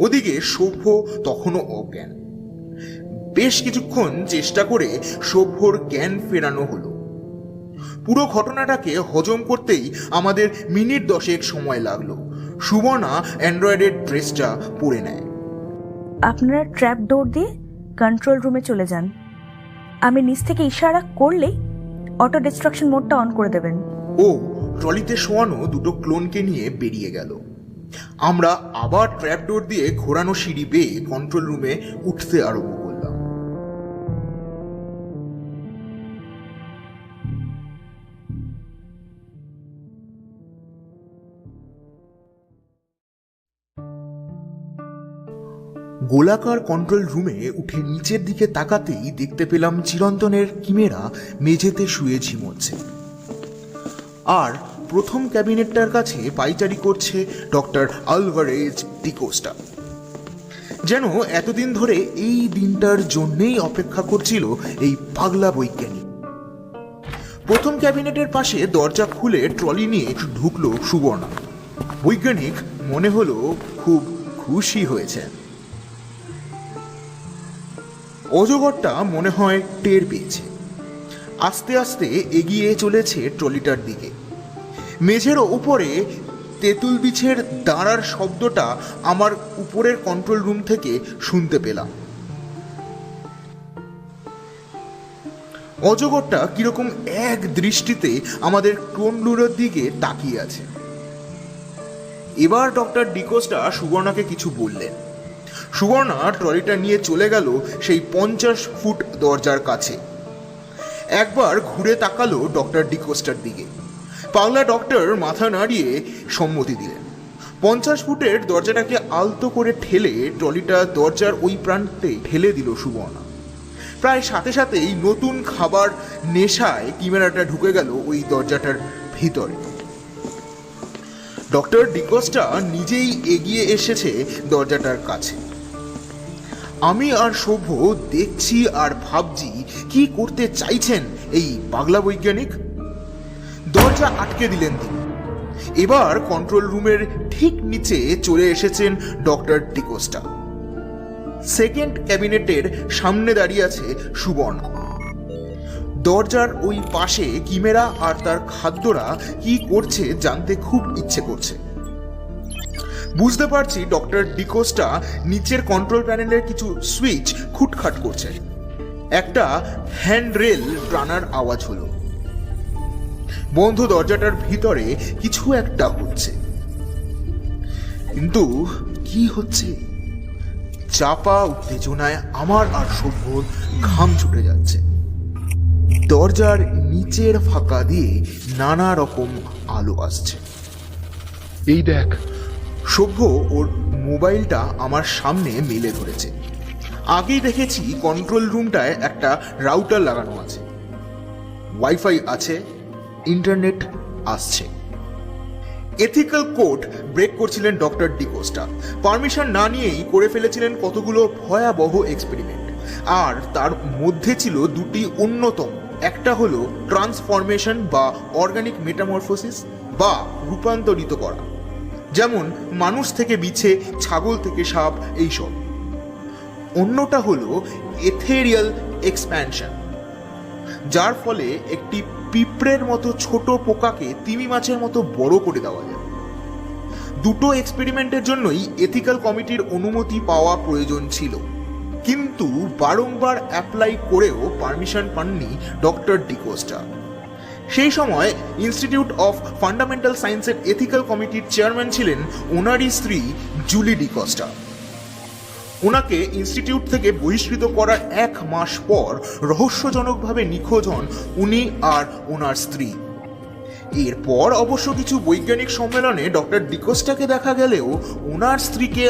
ওদিকে সভ্য তখনও অজ্ঞান। বেশ কিছুক্ষণ চেষ্টা করে সভ্যর জ্ঞান ফেরানো হলো। পুরো ঘটনাটাকে হজম করতেই আমাদের মিনিট 10 সময় লাগলো। সুবর্ণা অ্যান্ড্রয়েডের ড্রেসটা পরে নেয়। আপনারা ট্র্যাপ ডোর দিয়ে কন্ট্রোল রুমে চলে যান। আমি নিচ থেকে ইশারা করলেই অটো ডিস্ট্রাকশন মোডটা অন করে দেবেন। ও ট্রলিতে শোয়ানো দুটো ক্লোনকে নিয়ে বেরিয়ে গেল। আমরা আবার ট্র্যাপ ডোর দিয়ে ঘোরানো সিঁড়ি বেয়ে কন্ট্রোল রুমে উঠতে আরম্ভ করলাম। গোলাকার কন্ট্রোল রুমে উঠে নিচের দিকে তাকাতেই দেখতে পেলাম চিরন্তনের কিমেরা মেঝেতে শুয়ে ঝিমোচ্ছে, আর প্রথম ক্যাবিনেটটার কাছে পাইচারি করছে ডক্টর আলভারেজ ডিকোস্টা। যেন এতদিন ধরে এই দিনটার জন্যেই অপেক্ষা করছিল এই পাগলা বৈজ্ঞানিক। প্রথম ক্যাবিনেটের পাশে দরজা খুলে ট্রলি নিয়ে ঢুকলো সুবর্ণা। বৈজ্ঞানিক মনে হলো খুব খুশি হয়েছেন। অজগরটা মনে হয় টের পেয়েছে, আস্তে আস্তে এগিয়ে চলেছে ট্রলিটার দিকে। মেঝের উপরে তেঁতুল বিছের দাঁড়ার শব্দটা আমার উপরের কন্ট্রোল রুম থেকে শুনতে পেলাম। অজগরটা কিরকম এক দৃষ্টিতে আমাদের ক্লোনগুলোর দিকে তাকিয়ে আছে। এবার ডক্টর ডিকোস্টা সুবর্ণাকে কিছু বললেন। সুবর্ণা ট্রলিটা নিয়ে চলে গেল সেই 50 ফুট দরজার কাছে। একবার ঘুরে তাকালো ডক্টর ডিকোস্টার দিকে। পাগলা ডক্টর মাথা নাড়িয়ে সম্মতি দিলেন। 50 ফুটের দরজাটাকে আলতো করে ঠেলে ট্রলিটা দরজার ওই প্রান্তে ঠেলে দিল সুবর্ণা। প্রায় সাথে সাথেই নতুন খাবার নেশায় ক্যামেরাটা ঢুকে গেল ওই দরজাটার ভিতরে। ডক্টর ডিকোস্টা নিজেই এগিয়ে এসেছে দরজাটার কাছে। আমি আর সভ্য দেখছি আর ভাবছি কি করতে চাইছেন এই পাগলা বৈজ্ঞানিক। দরজা আটকে দিলেন তিনি। এবার কন্ট্রোল রুমের ঠিক নিচে চলে এসেছেন ডক্টর ডিকোস্টা। সেকেন্ড ক্যাবিনেটের সামনে দাঁড়িয়ে আছে সুবর্ণা। দরজার ওই পাশে কিমেরা আর তার খাদ্যরা কি করছে জানতে খুব ইচ্ছে করছে। বুঝতে পারছি ডক্টর ডিকোস্টা নিচের কন্ট্রোল প্যানেলের কিছু সুইচ খুটখাট করছে। একটা হ্যান্ডরেল টানার আওয়াজ হলো। বন্ধ দরজাটার ভিতরে কিছু একটা হচ্ছে, কিন্তু কি হচ্ছে? চাপা উত্তেজনায় আমার আর সভ্যর ঘাম ছুটে যাচ্ছে। দরজার নিচের ফাঁকা দিয়ে নানা রকম আলো আসছে। এই দেখ। সভ্য ওর মোবাইলটা আমার সামনে মেলে ধরেছে। আগেই দেখেছি কন্ট্রোল রুমটায় একটা রাউটার লাগানো আছে, ওয়াইফাই আছে, ইন্টারনেট আসছে। এথিক্যাল কোড ব্রেক করছিলেন ডক্টর ডিকোস্টা। পারমিশন না নিয়েই করে ফেলেছিলেন কতগুলো ভয়াবহ এক্সপেরিমেন্ট, আর তার মধ্যে ছিল দুটি অন্যতম। একটা হলো ট্রান্সফরমেশন বা অর্গানিক মেটামরফোসিস বা রূপান্তরিত করা, যেমন মানুষ থেকে বিছে, ছাগল থেকে সাপ, এইসব। অন্যটা হলো এথেরিয়াল এক্সপ্যানশন, যার ফলে একটি পিঁপড়ের মতো ছোট পোকাকে তিমি মাছের মতো বড় করে দেওয়া যায়। দুটো এক্সপেরিমেন্টের জন্যই এথিক্যাল কমিটির অনুমতি পাওয়া প্রয়োজন ছিল, কিন্তু বারংবার অ্যাপ্লাই করেও পারমিশন পাননি ডক্টর ডিকোস্টা। সেই সময় ইনস্টিটিউট অফ ফান্ডামেন্টাল সায়েন্সের এথিক্যাল কমিটির চেয়ারম্যান ছিলেন ওনারই স্ত্রী জুলি ডিকোস্টা। ওনাকে ইনস্টিটিউট থেকে বহিষ্কৃত করার 1 মাস পর রহস্যজনকভাবে নিখোঁজ হন উনি আর ওনার স্ত্রী। এরপর অবশ্য কিছু বৈজ্ঞানিক সম্মেলনে ডক্টর ডিকোস্টাকে দেখা গেলেও ওনার স্ত্রীকে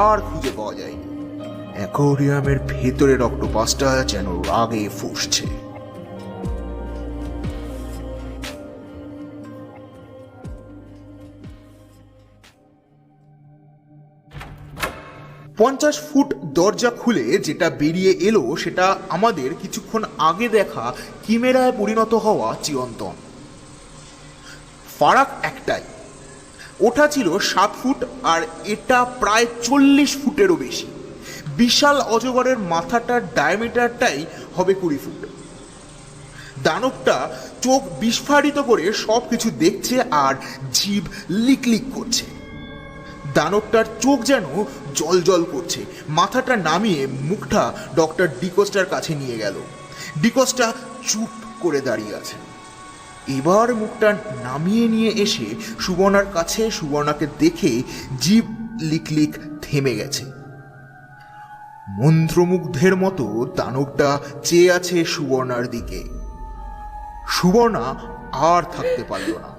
আর খুঁজে পাওয়া যায়নি। অ্যাকোয়ারিয়ামের ভেতরের অক্টোপাসটা যেন রাগে ফুঁসছে। পঞ্চাশ ফুট দরজা খুলে যেটা বেরিয়ে এলো সেটা আমাদের কিছুক্ষণ আগে দেখা কিমেরায় পরিণত হওয়া চিরন্তন। ফারাক একটাই, ওটা ছিল 7 ফুট আর এটা প্রায় 40 ফুটেরও বেশি। বিশাল অজগরের মাথাটার ডায়ামিটারটাই হবে 20 ফুট। দানবটা চোখ বিস্ফারিত করে সব কিছু দেখছে আর জিভ লিকলিক করছে। দানবটার চোখ যেন জল জল করছে। মাথাটা নামিয়ে মুখটা ডক্টর ডিকোস্টার কাছে নিয়ে গেল। ডিকোস্টা চুপ করে দাঁড়িয়ে আছে। এবার মুখটা নামিয়ে নিয়ে এসে সুবর্ণার কাছে সুবর্ণাকে দেখে জিভ লিকলিক থেমে গেছে। মন্ত্রমুগ্ধের মতো দানবটা চেয়ে আছে সুবর্ণার দিকে। সুবর্ণা আর থাকতে পারল না,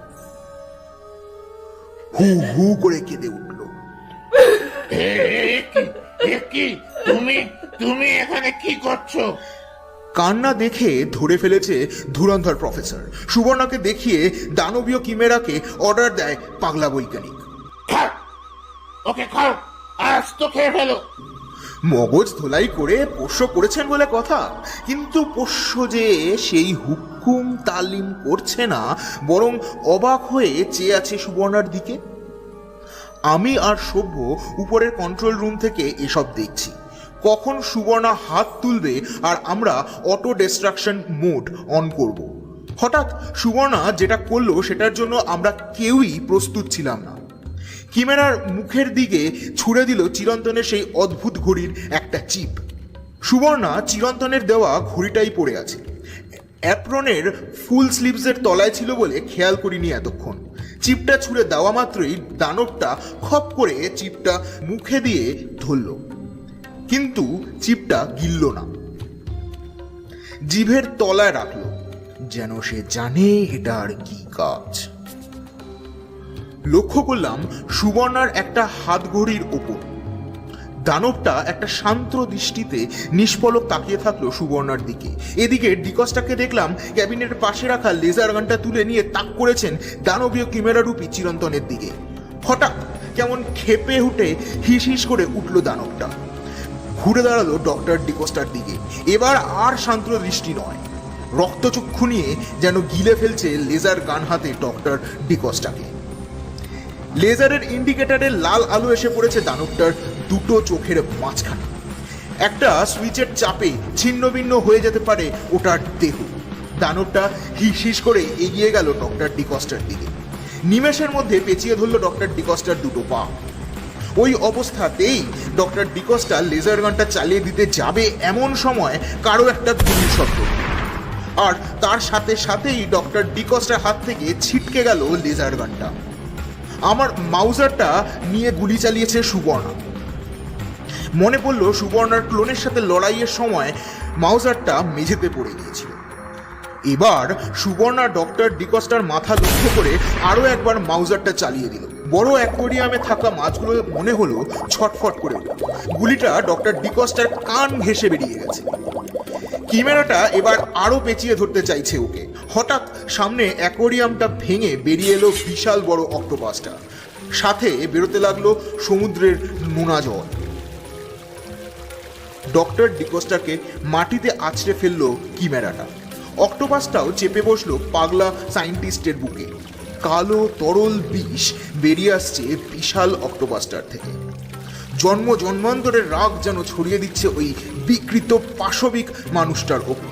হু হু করে কেঁদে উঠল। তুমি এখানে কি করছো? কান্না দেখে ধরে ফেলেছে ধুরন্ধর প্রফেসর। সুবর্ণাকে দেখিয়ে দানবীয় কিমেরাকে অর্ডার দেয় পাগলা বৈজ্ঞানিক। ওকে খাও, আজ তো খেয়ে ফেলো। মগজ ধোলাই করে পোষ্য করেছেন বলে কথা, কিন্তু পোষ্য যে সেই হুকুম তালিম করছে না, বরং অবাক হয়ে চেয়ে আছে সুবর্ণার দিকে। আমি আর সভ্য উপরের কন্ট্রোল রুম থেকে এসব দেখছি। কখন সুবর্ণা হাত তুলবে আর আমরা অটো ডিস্ট্রাকশন মোড অন করব। হঠাৎ সুবর্ণা যেটা করলো সেটার জন্য আমরা কেউই প্রস্তুত ছিলাম না। কিমেরার মুখের দিকে ছুড়ে দিল চিরন্তনের সেই অদ্ভুত ঘড়ির একটা চিপ। সুবর্ণা চিরন্তনের দেওয়া ঘড়িটাই পড়ে আছে। অ্যাপ্রনের ফুল স্লিভসের তলায় ছিল বলে খেয়াল করিনি এতক্ষণ। চিপটা ছুঁড়ে দেওয়া মাত্রই দানবটা খপ করে চিপটা মুখে দিয়ে ধরল, কিন্তু চিপটা গিলল না, জিভের তলায় রাখল, যেন সে জানে এটা আর কি কাজ। লক্ষ্য করলাম সুবর্ণার একটা হাত ঘড়ির ওপর। দানবটা একটা শান্ত দৃষ্টিতে নিষ্পলক তাকিয়ে থাকলো সুবর্ণার দিকে। এদিকে ডিকসটাকে দেখলাম ক্যাবিনেটের পাশে রাখা লেজার গানটা তুলে নিয়ে তাক করেছেন দানবীয় কিমেরারূপী চিরন্তনের দিকে। হঠাৎ কেমন ক্ষেপে উঠে হিস হিস করে উঠল দানবটা। ঘুরে দাঁড়ালো ডক্টর ডিকোস্টার দিকে। এবার আর শান্ত দৃষ্টি নয়, রক্তচক্ষু নিয়ে যেন গিলে ফেলছে লেজার গান হাতে ডক্টর ডিকোস্টাকে। লেজারের ইন্ডিকেটরের লাল আলো এসে পড়েছে দানবটার দুটো চোখের মাঝখানে। একটা সুইচের চাপে ছিন্ন ভিন্ন হয়ে যেতে পারে ওটার দেহ। দানবটা হিস হিস করে এগিয়ে গেল ডক্টর ডিকস্টার দিকে। নিমেষের মধ্যে পেঁচিয়ে ধরল ডক্টর ডিকস্টার দুটো পা। ওই অবস্থাতেই ডক্টর ডিকস্টার লেজার গানটা চালিয়ে দিতে যাবে এমন সময় কারো একটা গুলির শব্দ, আর তার সাথে সাথেই ডক্টর ডিকস্টার হাত থেকে ছিটকে গেল লেজার গানটা। আমার মাউজারটা নিয়ে গুলি চালিয়েছে সুবর্ণা। মনে পড়ল সুবর্ণার ক্লোনের সাথে লড়াইয়ের সময় মাউজারটা মেঝেতে পড়ে গিয়েছিল। এবার সুবর্ণা ডক্টর ডিকস্টার মাথা লক্ষ্য করে আরো একবার মাউজারটা চালিয়ে দিল। বড় অ্যাকোয়ারিয়ামে থাকা মাছগুলো মনে হলো ছটফট করে উঠল। গুলিটা ডক্টর ডিকস্টার কান ঘেঁষে বেরিয়ে গেছে। কিমেরাটা এবার আরো পেঁচিয়ে ধরতে চাইছে ওকে। হঠাৎ সামনে অ্যাকোয়ারিয়ামটা ভেঙে বেরিয়ে এলো বিশাল বড় অক্টোপাসটা। সাথে বেরোতে লাগলো সমুদ্রের নোনা জল। ডক্টর ডিকোস্টারকে মাটিতে আছড়ে ফেললো কিমেরাটা। অক্টোপাসটাও চেপে বসলো পাগলা সায়েন্টিস্টের বুকে। কালো তরল বিষ বেরিয়ে আসছে বিশাল অক্টোপাসটার থেকে। জন্ম জন্মান্তরের রাগ যেন ছড়িয়ে দিচ্ছে ওই বিকৃত পাশবিক মানুষটার ওপর।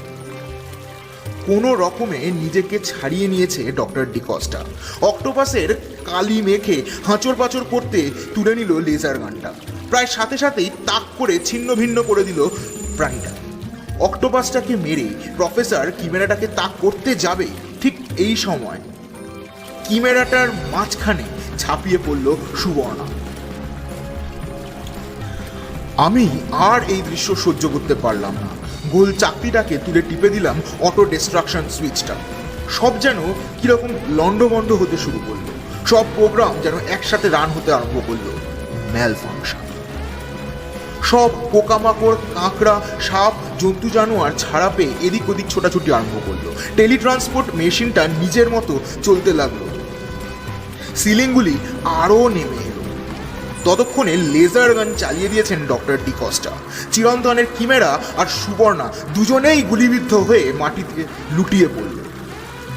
কোনো রকমে নিজেকে ছাড়িয়ে নিয়েছে ডক্টর ডিকস্টা। অক্টোপাসের কালি মেখে হাঁচড় পাঁচড় করতে তুলে নিল লেজার গানটা। প্রায় সাথে সাথেই তাক করে ছিন্ন ভিন্ন করে দিল প্রাণীটা। অক্টোপাসটাকে মেরে প্রফেসর কিমেরাটাকে তাক করতে যাবে, ঠিক এই সময় কিমেরাটার মাঝখানে ঝাঁপিয়ে পড়ল সুবর্ণা। আমি আর এই দৃশ্য সহ্য করতে পারলাম না। গোল চাকতিটাকে তুলে টিপে দিলাম অটো ডিস্ট্রাকশন সুইচটা। সব যেন কিরকম লন্ডভন্ড হতে শুরু করলো। সব প্রোগ্রাম যেন একসাথে রান হতে আরম্ভ করলো। ম্যাল ফাংশন। সব পোকামাকড়, কাঁকড়া, সাপ, জন্তু জানোয়ার ছাড়া পেয়ে এদিক ওদিক ছোটাছুটি আরম্ভ করলো। টেলিট্রান্সপোর্ট মেশিনটা নিজের মতো চলতে লাগলো। সিলিংগুলি আরও নেমে এলো। ততক্ষণে লেজার গান চালিয়ে দিয়েছেন ডক্টর ডিকস্টা। চিরন্তনের কিমেরা আর সুবর্ণা দুজনেই গুলিবিদ্ধ হয়ে মাটিতে লুটিয়ে পড়ল।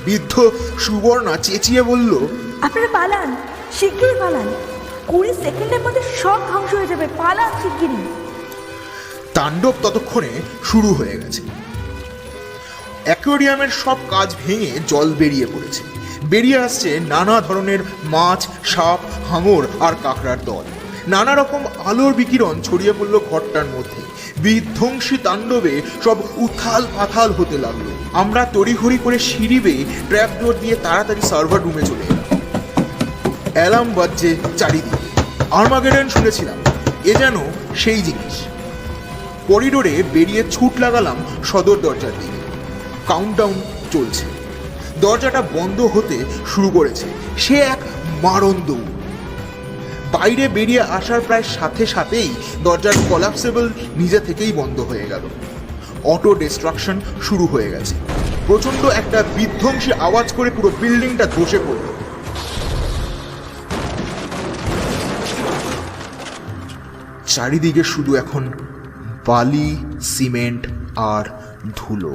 বৃদ্ধ সুবর্ণা চেঁচিয়ে বলল, আপনারা পালান, শিগগিরই পালান। 20 সেকেন্ডের মধ্যে সব ধ্বংস হয়ে যাবে, পালান শিগগিরই। তাণ্ডব ততক্ষণে শুরু হয়ে গেছে। অ্যাকোয়ারিয়ামের সব কাজ ভেঙে জল বেরিয়ে পড়েছে। বেরিয়ে আসছে নানা ধরনের মাছ, সাপ, হাঙর আর কাঁকড়ার দল। নানা রকম আলোর বিকিরণ ছড়িয়ে পড়ল ঘরটার মধ্যে। বিধ্বংসী তাণ্ডবে সব উথাল পাথাল হতে লাগলো। আমরা তড়িঘড়ি করে সিঁড়ি বেয়ে ট্র্যাপ ডোর দিয়ে তাড়াতাড়ি সার্ভার রুমে চলে এলাম। অ্যালার্ম বাজছে চারিদিকে। আর্মাগেডন শুনেছিলাম, এ যেন সেই জিনিস। করিডোরে বেরিয়ে ছুট লাগালাম সদর দরজার দিকে। কাউন্টডাউন চলছে। দরজাটা বন্ধ হতে শুরু করেছে। সে এক মারণ দৌড়। বাইরে বেরিয়ে আসার প্রায় সাথে সাথেই দরজার কলাপসেবল নিজে থেকেই বন্ধ হয়ে গেল। অটো ডিস্ট্রাকশন শুরু হয়ে গেছে। প্রচণ্ড একটা বিধ্বংসী আওয়াজ করে পুরো বিল্ডিংটা ধসে পড়ল। চারিদিকে শুধু এখন বালি, সিমেন্ট আর ধুলো।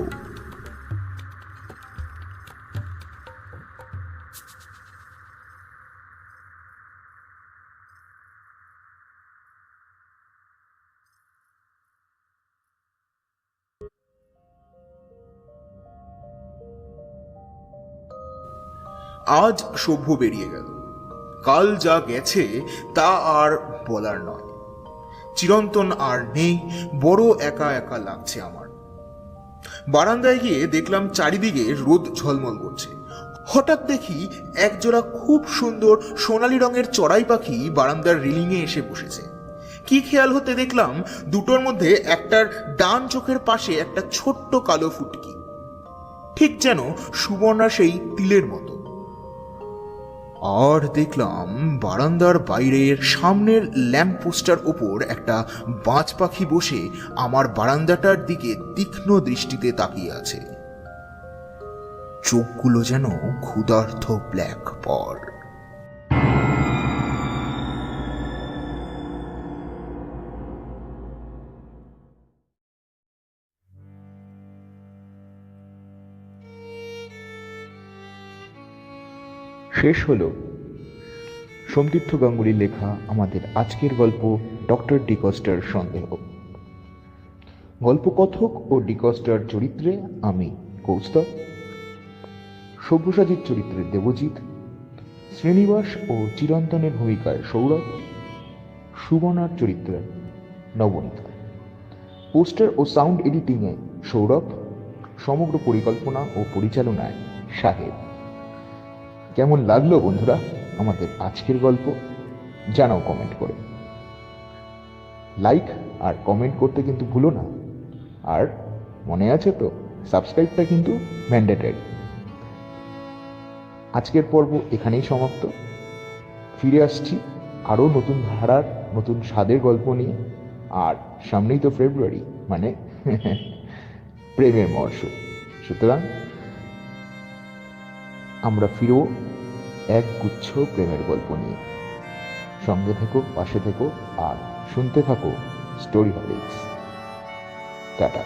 আজ সভ্য বেরিয়ে গেল। কাল যা গেছে তা আর বলার নয়। চিরন্তন আর নেই, বড় একা একা লাগছে আমার। বারান্দায় গিয়ে দেখলাম চারিদিকে রোদ ঝলমল করছে। হঠাৎ দেখি একজোড়া খুব সুন্দর সোনালী রঙের চড়াই পাখি বারান্দার রেলিংয়ে এসে বসেছে। কি খেয়াল হতে দেখলাম দুটোর মধ্যে একটার ডান চোখের পাশে একটা ছোট্ট কালো ফুটকি, ঠিক যেন সুবর্ণা সেই তিলের মতো। আর দেখলাম বারান্দার বাইরের সামনের ল্যাম্প পোস্টার ওপর একটা বাজ পাখি বসে আমার বারান্দাটার দিকে তীক্ষ্ণ দৃষ্টিতে তাকিয়ে আছে। চোখগুলো যেন ক্ষুধার্ত ব্ল্যাক পল। শেষ হলো সোমতীর্থ গাঙ্গুলির লেখা আমাদের আজকের গল্প ডক্টর ডিকস্টার সন্দেহ। গল্পকথক ও ডিকস্টার চরিত্রে আমি কৌস্তব, সব্যসাচীর চরিত্রে দেবজিৎ, শ্রীনিবাস ও চিরন্তনের ভূমিকায় সৌরভ, সুবর্ণার চরিত্রে নবনীতা। পোস্টার ও সাউন্ড এডিটিংয়ে সৌরভ, সমগ্র পরিকল্পনা ও পরিচালনায় সাহেব। কেমন লাগলো বন্ধুরা আমাদের আজকের গল্প? জানাও কমেন্ট করে। লাইক আর কমেন্ট করতে কিন্তু ভুলো না। আর মনে আছে তো, সাবস্ক্রাইবটা কিন্তু ম্যান্ডেটরি। আজকের পর্ব এখানেই সমাপ্ত। ফিরে আসছি আরও নতুন ধারার, নতুন স্বাদের গল্প নিয়ে। আর সামনেই তো ফেব্রুয়ারি, মানে প্রেমের মরশুম। সুতরাং আমরা ফিরব এক গুচ্ছ প্রেমের গল্প নিয়ে। সঙ্গে থেকো, পাশে থেকো আর শুনতে থাকো স্টোরি হলিক্স। টাটা।